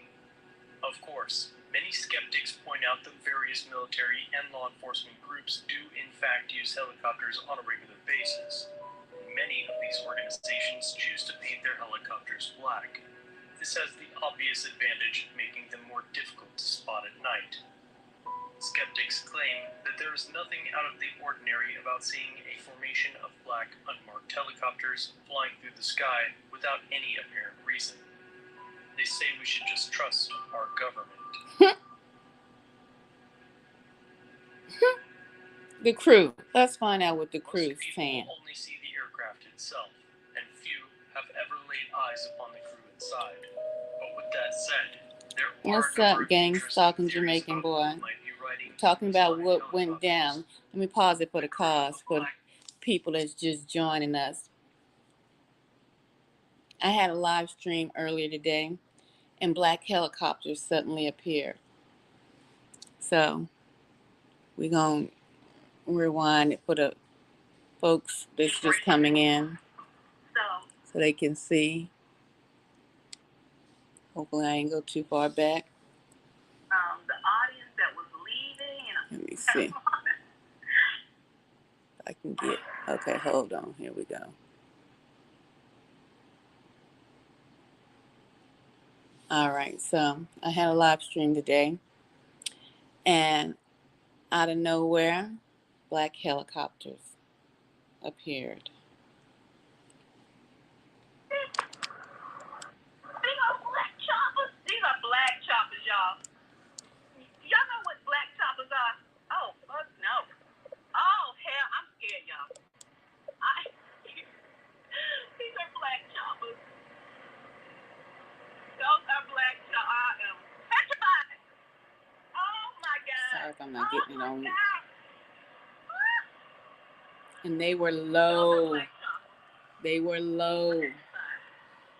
Of course, many skeptics point out that various military and law enforcement groups do in fact use helicopters on a regular basis. Many of these organizations choose to paint their helicopters black. This has the obvious advantage of making them more difficult to spot at night. Skeptics claim that there is nothing out of the ordinary about seeing a formation of black, unmarked helicopters flying through the sky without any apparent reason. They say we should just trust our government. The crew. Let's find out what the Most crew's people saying. only see the aircraft itself, and few have ever laid eyes upon the crew inside. But with that said, there are What's a number up, of gang? interesting Stalking theories Jamaican about boy. who might be riding Talking these about black what went helicopters. down. Let me pause it for the The crew of cause for black people that's just joining us. I had a live stream earlier today, and black helicopters suddenly appeared. So we're going to rewind it for the folks that's just coming in so they can see. Hopefully I ain't go too far back. The audience that was leaving, and Let me see if I can get. Okay, hold on. Here we go. All right, so I had a live stream today, and out of nowhere, black helicopters appeared. big old black choppers. These are black choppers, y'all. Y'all know what black choppers are? Oh, fuck no. Oh, hell, I'm scared, y'all. These are black choppers. Those are black choppers. I am petrified. Oh, my God. Sorry if I'm not getting it on. God. And they were Those are low. black choppers. They were low.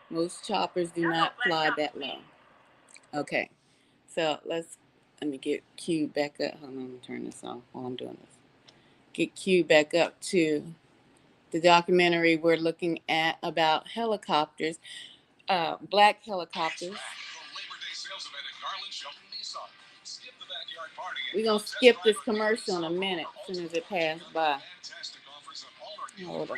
Most choppers do not fly that low. Okay, so let me get Q back up. Hold on, let me turn this off while I'm doing this. Get Q back up to the documentary we're looking at about helicopters, black helicopters. The Labor Day sales event at Garland Shelton Nissan. Skip the backyard We're going to skip this commercial in a minute as soon as it passes by. Hold on.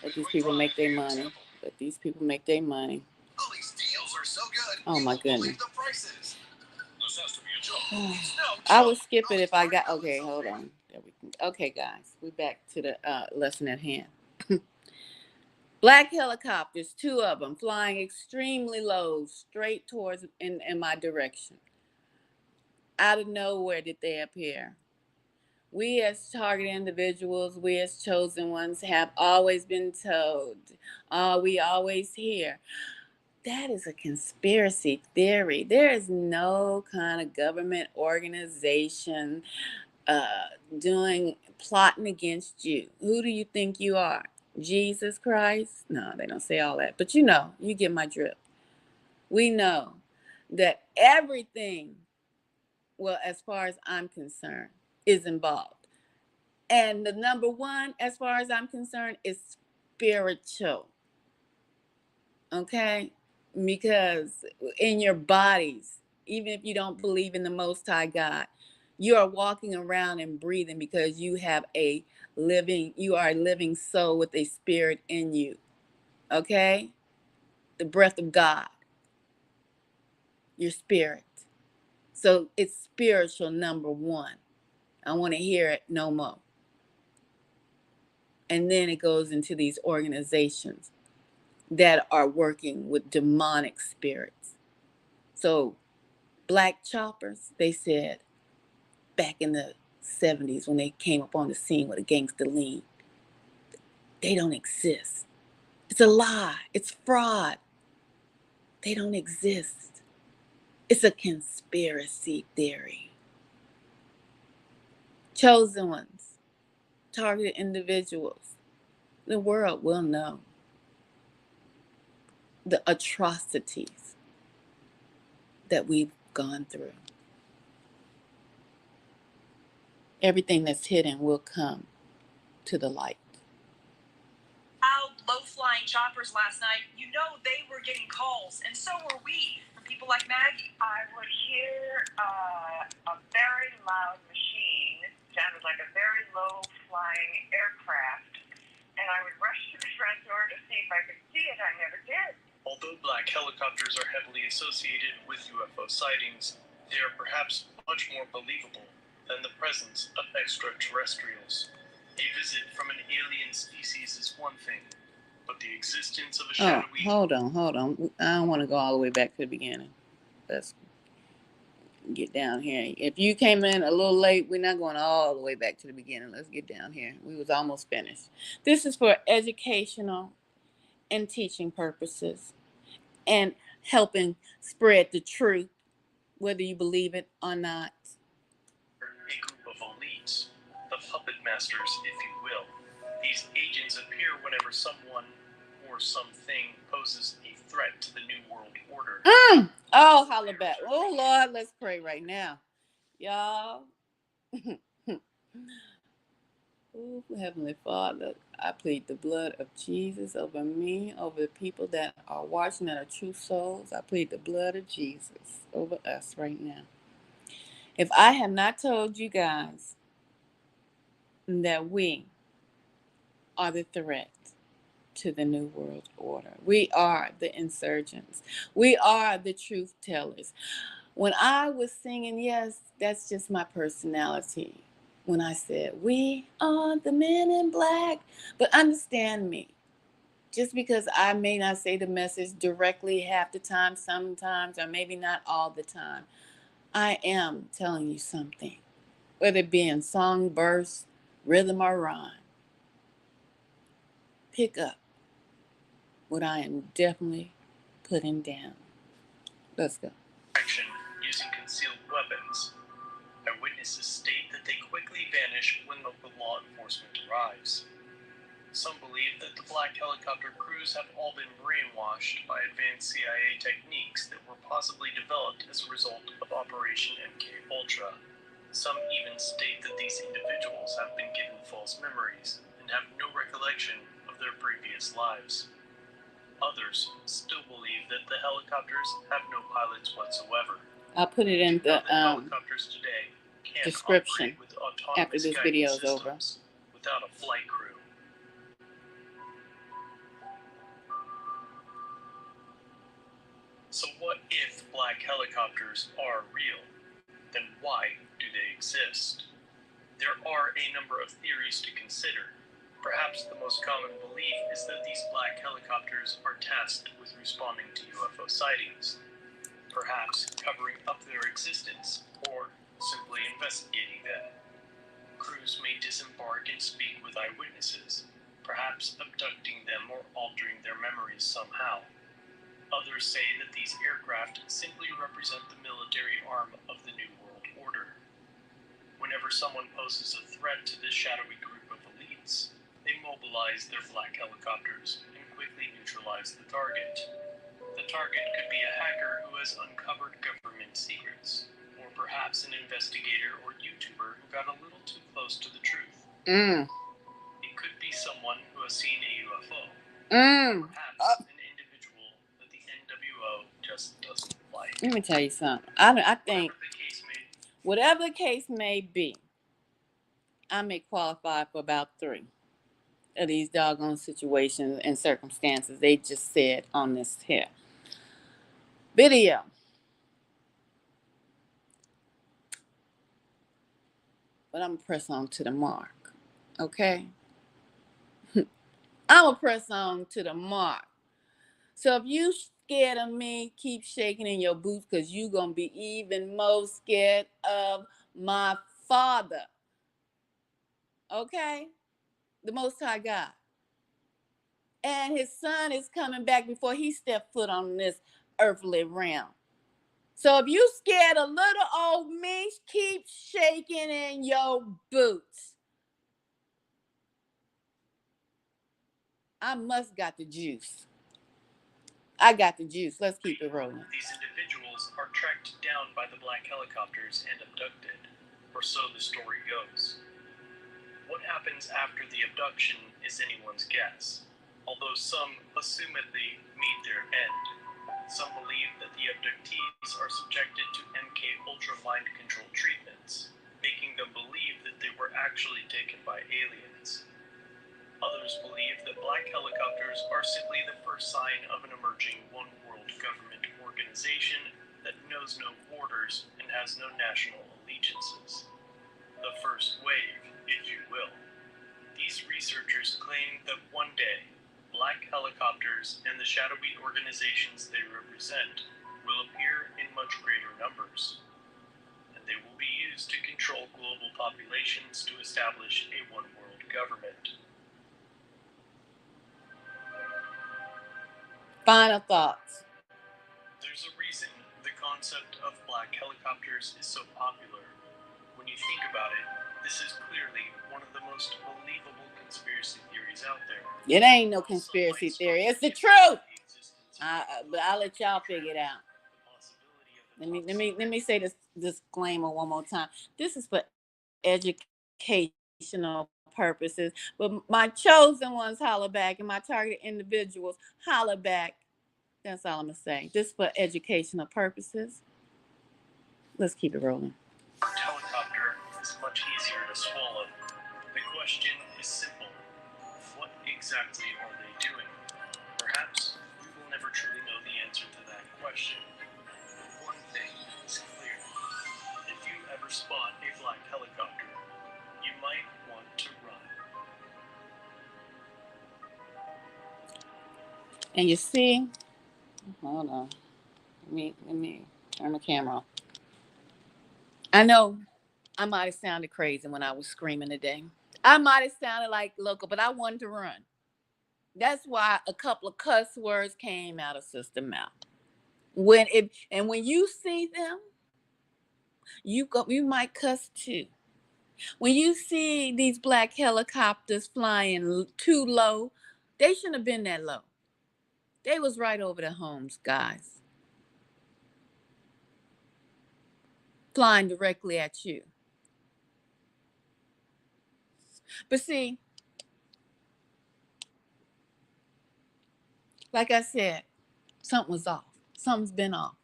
Let these people make their money. Let these people make their money. Oh, my goodness. I would skip it if I got... Okay, hold on. There we go. Okay, guys. We're back to the lesson at hand. Black helicopters, 2 of them, flying extremely low, straight towards in my direction. Out of nowhere did they appear. We as target individuals, we as chosen ones have always been told, we always hear, that is a conspiracy theory. There is no kind of government organization plotting against you. Who do you think you are? Jesus Christ? No, they don't say all that. But you get my drift. We know that everything, well, as far as I'm concerned, is involved. And the number one, as far as I'm concerned, is spiritual. Okay? Because in your bodies, even if you don't believe in the Most High God, you are walking around and breathing because you are a living soul with a spirit in you. Okay? The breath of God. Your spirit. So it's spiritual, number one. I want to hear it no more. And then it goes into these organizations that are working with demonic spirits. So black choppers, they said back in the 70s when they came up on the scene with a gangster lean, they don't exist. It's a lie. It's fraud. They don't exist. It's a conspiracy theory. Chosen ones, targeted individuals, the world will know the atrocities that we've gone through. Everything that's hidden will come to the light. Low-flying choppers last night, they were getting calls, and so were we, from people like Maggie. I would hear a very loud machine, sounded like a very low-flying aircraft, and I would rush to the front door to see if I could see it. I never did. Although black helicopters are heavily associated with UFO sightings, they are perhaps much more believable than the presence of extraterrestrials. A visit from an alien species is one thing, but the existence of a shadowy... Hold on. I don't want to go all the way back to the beginning. Let's get down here. If you came in a little late, we're not going all the way back to the beginning. Let's get down here. We was almost finished. This is for educational and teaching purposes and helping spread the truth, whether you believe it or not. A group of elites, the puppet masters, if you will. These agents appear whenever someone or something poses a threat to the New World Order. Oh, holla back. Oh, Lord, let's pray right now. Y'all. Oh, Heavenly Father, I plead the blood of Jesus over me, over the people that are watching that are true souls. I plead the blood of Jesus over us right now. If I have not told you guys that we are the threat to the New World Order, we are the insurgents, we are the truth tellers. When I was singing, yes, that's just my personality. When I said, we are the men in black, but understand me, just because I may not say the message directly half the time, sometimes, or maybe not all the time, I am telling you something, whether it be in song, verse, rhythm, or rhyme. Pick up what I am definitely putting down. Let's go. Action using concealed weapons. Eyewitnesses state that they quickly vanish when local law enforcement arrives. Some believe that the black helicopter crews have all been brainwashed by advanced CIA techniques that were possibly developed as a result of Operation MKUltra. Some even state that these individuals have been given false memories and have no recollection of their previous lives. Others still believe that the helicopters have no pilots whatsoever. I'll put it in Do you know the that helicopters today can description operate with autonomous after this guidance video is over. systems without a flight crew? So what if black helicopters are real? Then why do they exist? There are a number of theories to consider. Perhaps the most common belief is that these black helicopters are tasked with responding to UFO sightings, perhaps covering up their existence or simply investigating them. Crews may disembark and speak with eyewitnesses, perhaps abducting them or altering their memories somehow. Others say that these aircraft simply represent the military arm of the New World Order. Whenever someone poses a threat to this shadowy group of elites, they mobilize their black helicopters and quickly neutralize the target. The target could be a hacker who has uncovered government secrets, or perhaps an investigator or YouTuber who got a little too close to the truth. It could be someone who has seen a UFO, or perhaps an individual that the NWO just doesn't like. Let me tell you something. I think Whatever whatever the the case may case may be, I may qualify for about 3 of these doggone situations and circumstances they just said on this here video. But I'm gonna press on to the mark. Okay? I'm gonna press on to the mark. So if you scared of me, keep shaking in your boots, because you're gonna be even more scared of my Father. Okay? The Most High God. And his Son is coming back before he stepped foot on this earthly realm. So if you scared of little old me, keep shaking in your boots. I must got the juice. I got the juice. Let's keep it rolling. These individuals are tracked down by the black helicopters and abducted, or so the story goes. What happens after the abduction is anyone's guess, although some assumedly meet their end. Some believe that the abductees are subjected to MK-Ultra mind control treatments, making them believe that they were actually taken by aliens. Others believe that black helicopters are simply the first sign of an emerging one-world government organization that knows no borders and has no national allegiances. The first wave, if you will. These researchers claim that one day, black helicopters and the shadowy organizations they represent will appear in much greater numbers, and they will be used to control global populations to establish a one-world government. Final thoughts. There's a reason the concept of black helicopters is so popular. When you think about it, this is clearly one of the most believable conspiracy theories out there. It ain't no conspiracy theory. It's the truth. But I'll let y'all figure it out. Let me say this disclaimer one more time. This is for educational purposes, but my chosen ones holler back, and my target individuals holler back. That's all I'm gonna say. This is for educational purposes. Let's keep it rolling. Helicopter is much easier to swallow. The question is simple. What exactly are they doing? Perhaps we will never truly know the answer to that question. One thing is clear. If you ever spot a black helicopter, you might want to run. And you see, hold on. Let me turn the camera on. I know I might have sounded crazy when I was screaming today. I might have sounded like local, but I wanted to run. That's why a couple of cuss words came out of Sister mouth. When you see them, you might cuss too. When you see these black helicopters flying too low, they shouldn't have been that low. They was right over the homes, guys. Flying directly at you. But see, like I said, something was off. Something's been off.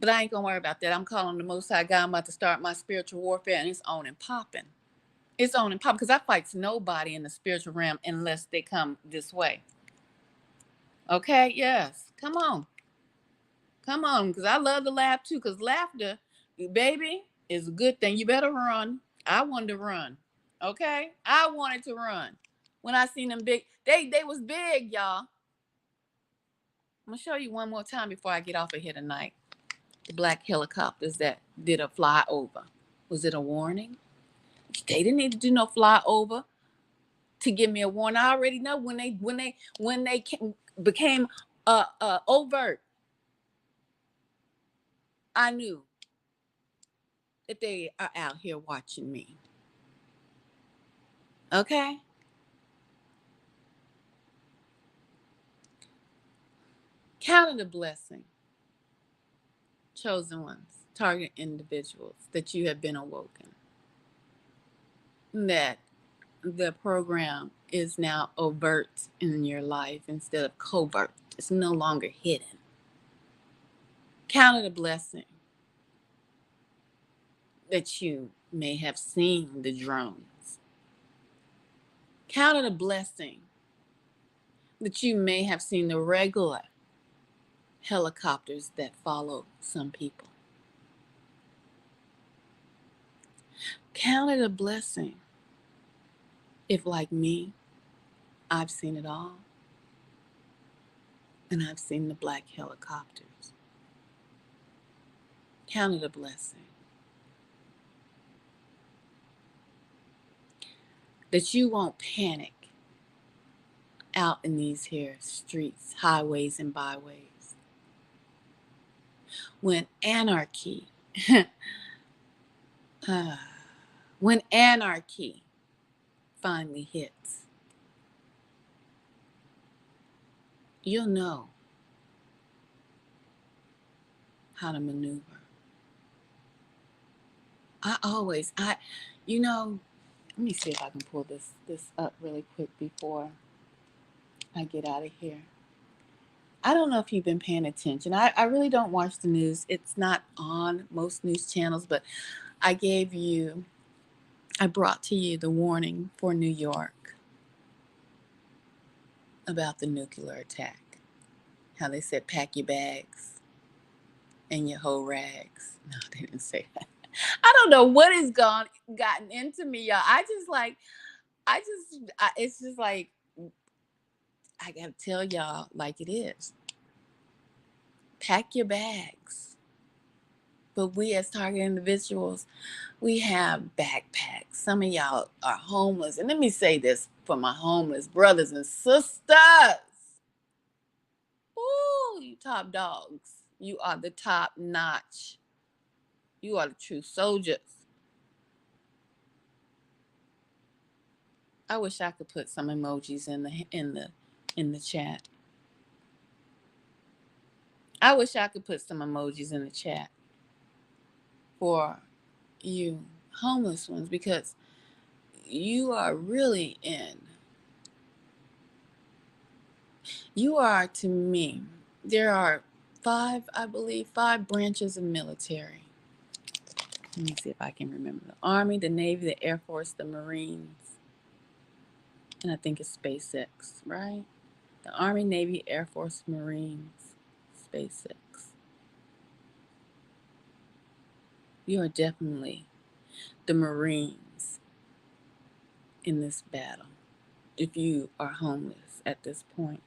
But I ain't gonna worry about that. I'm calling the Most High God. I'm about to start my spiritual warfare, and it's on and popping. It's on and popping because I fight nobody in the spiritual realm unless they come this way. Okay? Yes. Come on. Come on, because I love to laugh too, because laughter, baby, is a good thing. You better run. I wanted to run. Okay? I wanted to run. When I seen them big, they was big, y'all. I'm gonna show you one more time before I get off of here tonight. The black helicopters that did a flyover. Was it a warning? They didn't need to do no flyover to give me a warning. I already know when they became overt. I knew that they are out here watching me. Okay? Count it a blessing, chosen ones, target individuals, that you have been awoken. That the program is now overt in your life instead of covert. It's no longer hidden. Count it a blessing that you may have seen the drones. Count it a blessing that you may have seen the regular helicopters that follow some people. Count it a blessing if, like me, I've seen it all. And I've seen the black helicopters. Count it a blessing that you won't panic out in these here streets, highways, and byways. When anarchy, when anarchy finally hits, you'll know how to maneuver. Let me see if I can pull this up really quick before I get out of here. I don't know if you've been paying attention. I really don't watch the news. It's not on most news channels, but I brought to you the warning for New York about the nuclear attack. How they said, pack your bags and your whole rags. No, they didn't say that. I don't know what has gotten into me, y'all. It's just like, I gotta tell y'all like it is. Pack your bags. But we as target individuals, we have backpacks. Some of y'all are homeless. And let me say this for my homeless brothers and sisters. Ooh, you top dogs. You are the top notch. You are the true soldiers. I wish I could put some emojis in the chat. I wish I could put some emojis in the chat for you homeless ones, because you are really you are, to me, there are five branches of military. Let me see if I can remember. The Army, the Navy, the Air Force, the Marines, and I think it's SpaceX, right? The Army, Navy, Air Force, Marines, SpaceX. You are definitely the Marines in this battle if you are homeless at this point.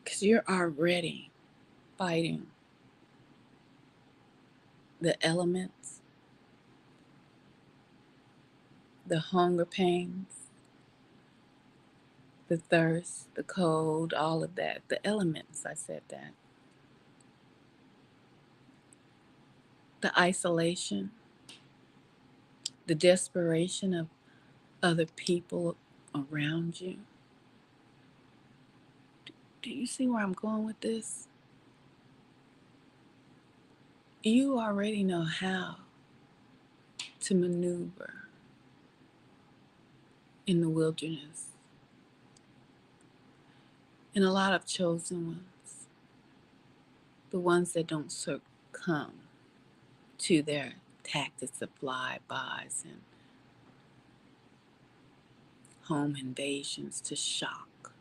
Because you're already fighting the elements, the hunger pains, the thirst, the cold, all of that. The elements, I said that. The isolation, the desperation of other people around you. Do you see where I'm going with this? You already know how to maneuver in the wilderness. And a lot of chosen ones the ones that don't succumb to their tactics of flybys and home invasions to shock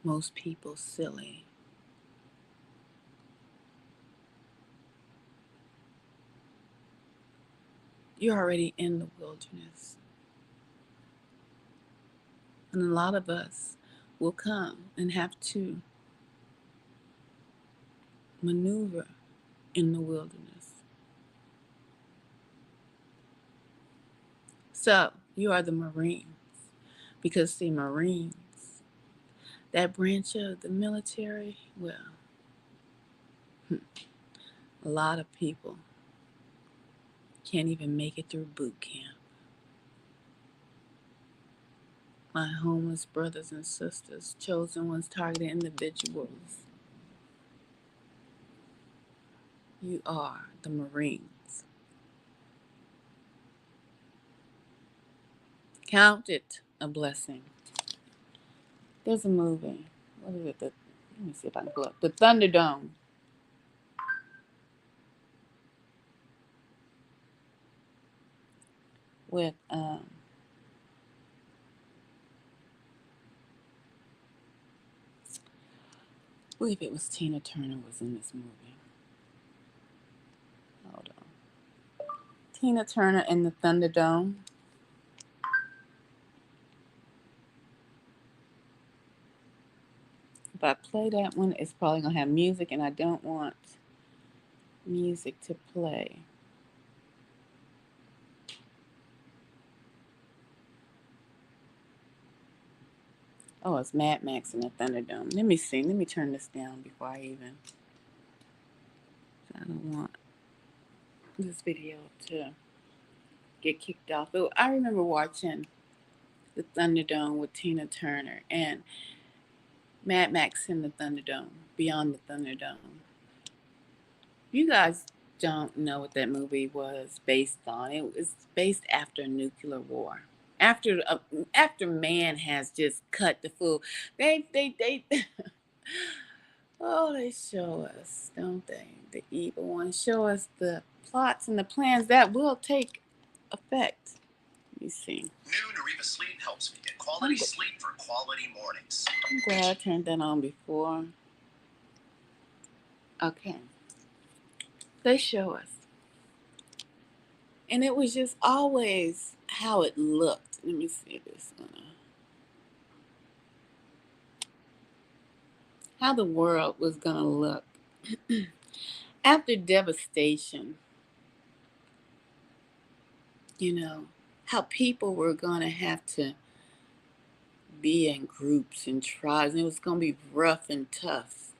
most people silly. You're already in the wilderness. And a lot of us will come and have to maneuver in the wilderness. So, you are the Marines. Because, see, Marines, that branch of the military, well, a lot of people can't even make it through boot camp. My homeless brothers and sisters, chosen ones, targeted individuals. You are the Marines. Count it a blessing. There's a movie. What is it? Let me see if I can pull up. The Thunderdome. With I believe it was Tina Turner was in this movie. Hold on. Tina Turner in the Thunderdome. If I play that one, it's probably gonna have music, and I don't want music to play. Oh, it's Mad Max in the Thunderdome. Let me see. Let me turn this down before I even. I don't want this video to get kicked off. But I remember watching the Thunderdome with Tina Turner and Mad Max in the Thunderdome, Beyond the Thunderdome. You guys don't know what that movie was based on. It was based after a nuclear war. After man has just cut the food, they oh, they show us, don't they? The evil ones show us the plots and the plans that will take effect. Let me see. New Nariva Sleep helps you get quality sleep for quality mornings. I'm glad I turned that on before. Okay. They show us. And it was just always how it looked. Let me see if it's gonna. How the world was gonna look after devastation. You know, how people were gonna have to be in groups and tribes, and it was gonna be rough and tough.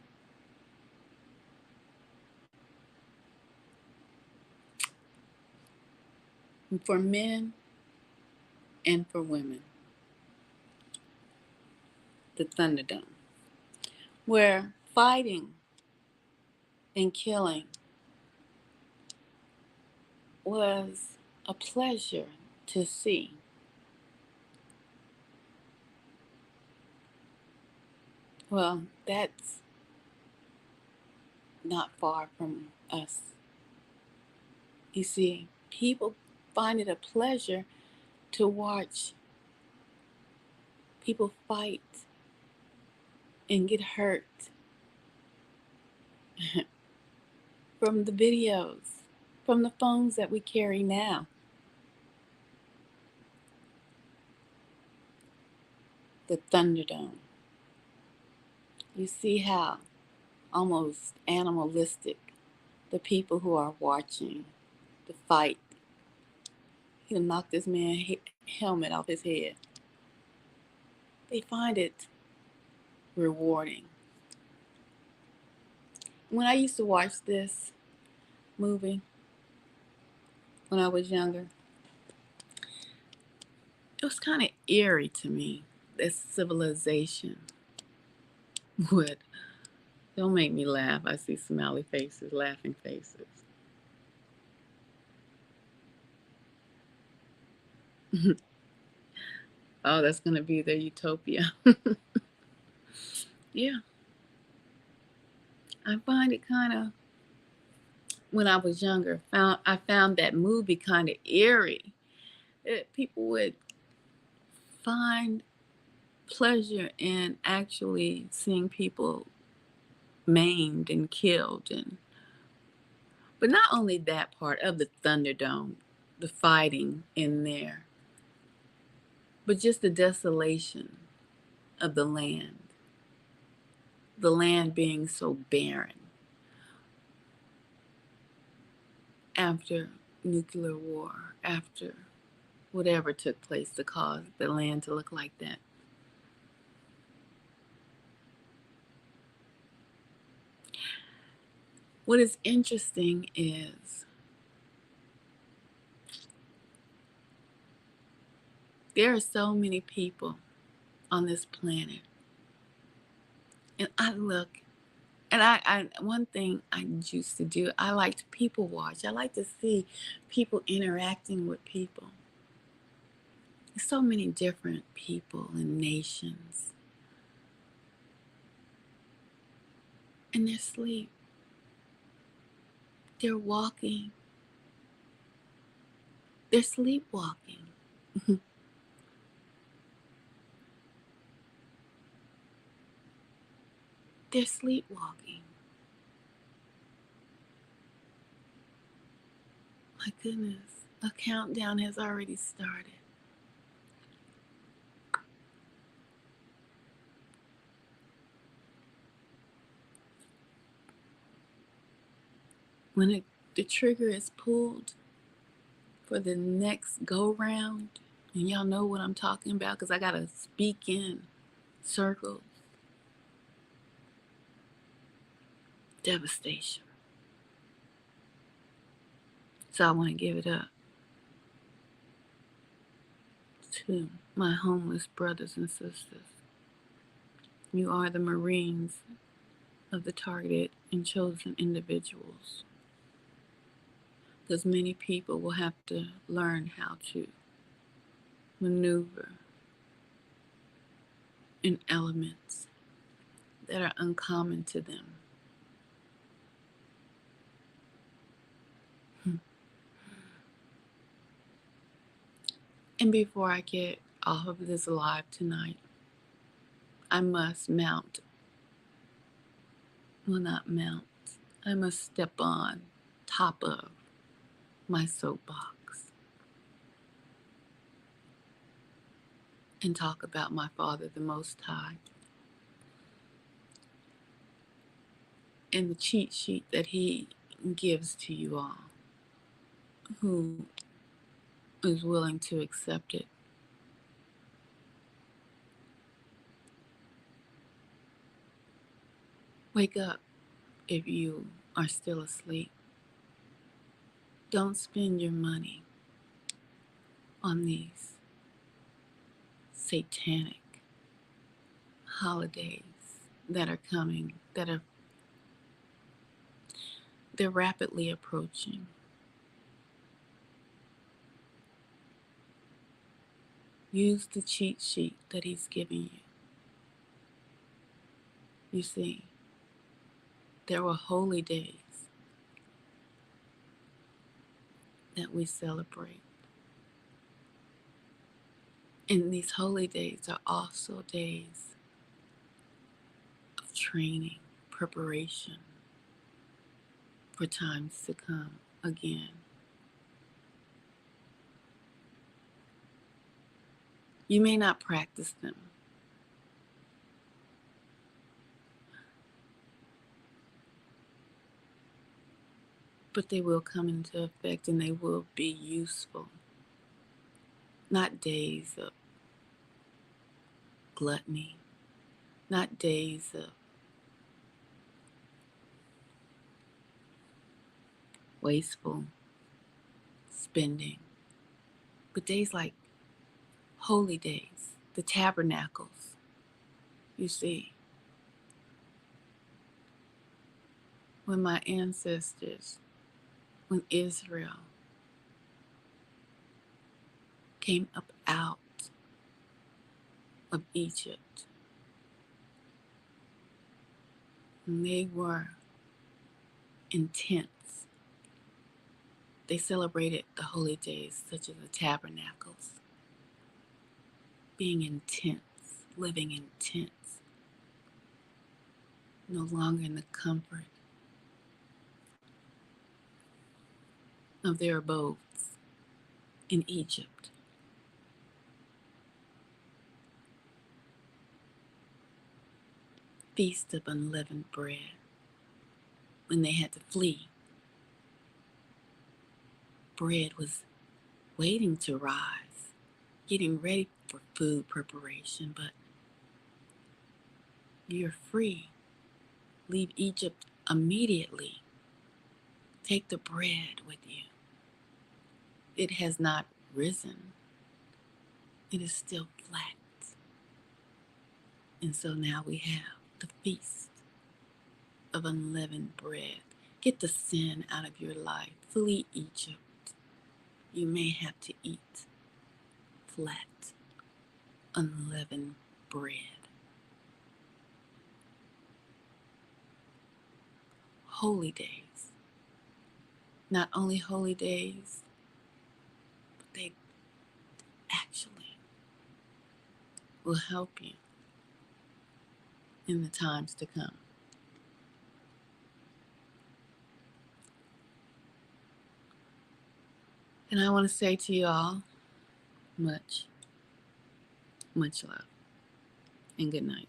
For men and for women. The Thunderdome, where fighting and killing was a pleasure to see. Well, that's not far from us. You see, people find it a pleasure to watch people fight and get hurt from the videos, from the phones that we carry now. The Thunderdome. You see how almost animalistic the people who are watching the fight. He'll knock this man's helmet off his head. They find it rewarding. When I used to watch this movie when I was younger, it was kind of eerie to me. That civilization would. Don't make me laugh. I see smiley faces, laughing faces. Oh, that's going to be their utopia. Yeah. I find it kind of, when I was younger, I found that movie kind of eerie. People would find pleasure in actually seeing people maimed and killed, and but not only that part of the Thunderdome, the fighting in there, but just the desolation of the land being so barren after nuclear war, after whatever took place to cause the land to look like that. What is interesting is there are so many people on this planet, and I look, and I one thing I used to do, I like to people watch. I like to see people interacting with people. There's so many different people and nations, and they're asleep. They're walking. They're sleepwalking. They're sleepwalking. My goodness, a countdown has already started. When the trigger is pulled for the next go round, and y'all know what I'm talking about because I got to speak in circles, devastation. So I want to give it up to my homeless brothers and sisters. You are the Marines of the targeted and chosen individuals, because many people will have to learn how to maneuver in elements that are uncommon to them. And before I get off of this live tonight, I must I must step on top of my soapbox and talk about my Father, the Most High, and the cheat sheet that He gives to you all who is willing to accept it. Wake up if you are still asleep. Don't spend your money on these satanic holidays that are coming, they're rapidly approaching. Use the cheat sheet that He's giving you. You see, there were holy days that we celebrate. And these holy days are also days of training, preparation for times to come again. You may not practice them, but they will come into effect and they will be useful. Not days of gluttony, not days of wasteful spending, but days like holy days, the tabernacles. You see, when my ancestors, when Israel came up out of Egypt, and they were intense. They celebrated the holy days, such as the tabernacles, being intense, living intense, no longer in the comfort of their abodes in Egypt. Feast of unleavened bread, when they had to flee. Bread was waiting to rise, getting ready for food preparation, but you're free. Leave Egypt immediately. Take the bread with you. It has not risen. It is still flat. And so now we have the feast of unleavened bread. Get the sin out of your life. Flee Egypt. You may have to eat flat, unleavened bread. Holy days. Not only holy days, but they actually will help you in the times to come. And I want to say to you all, much, much love and good night.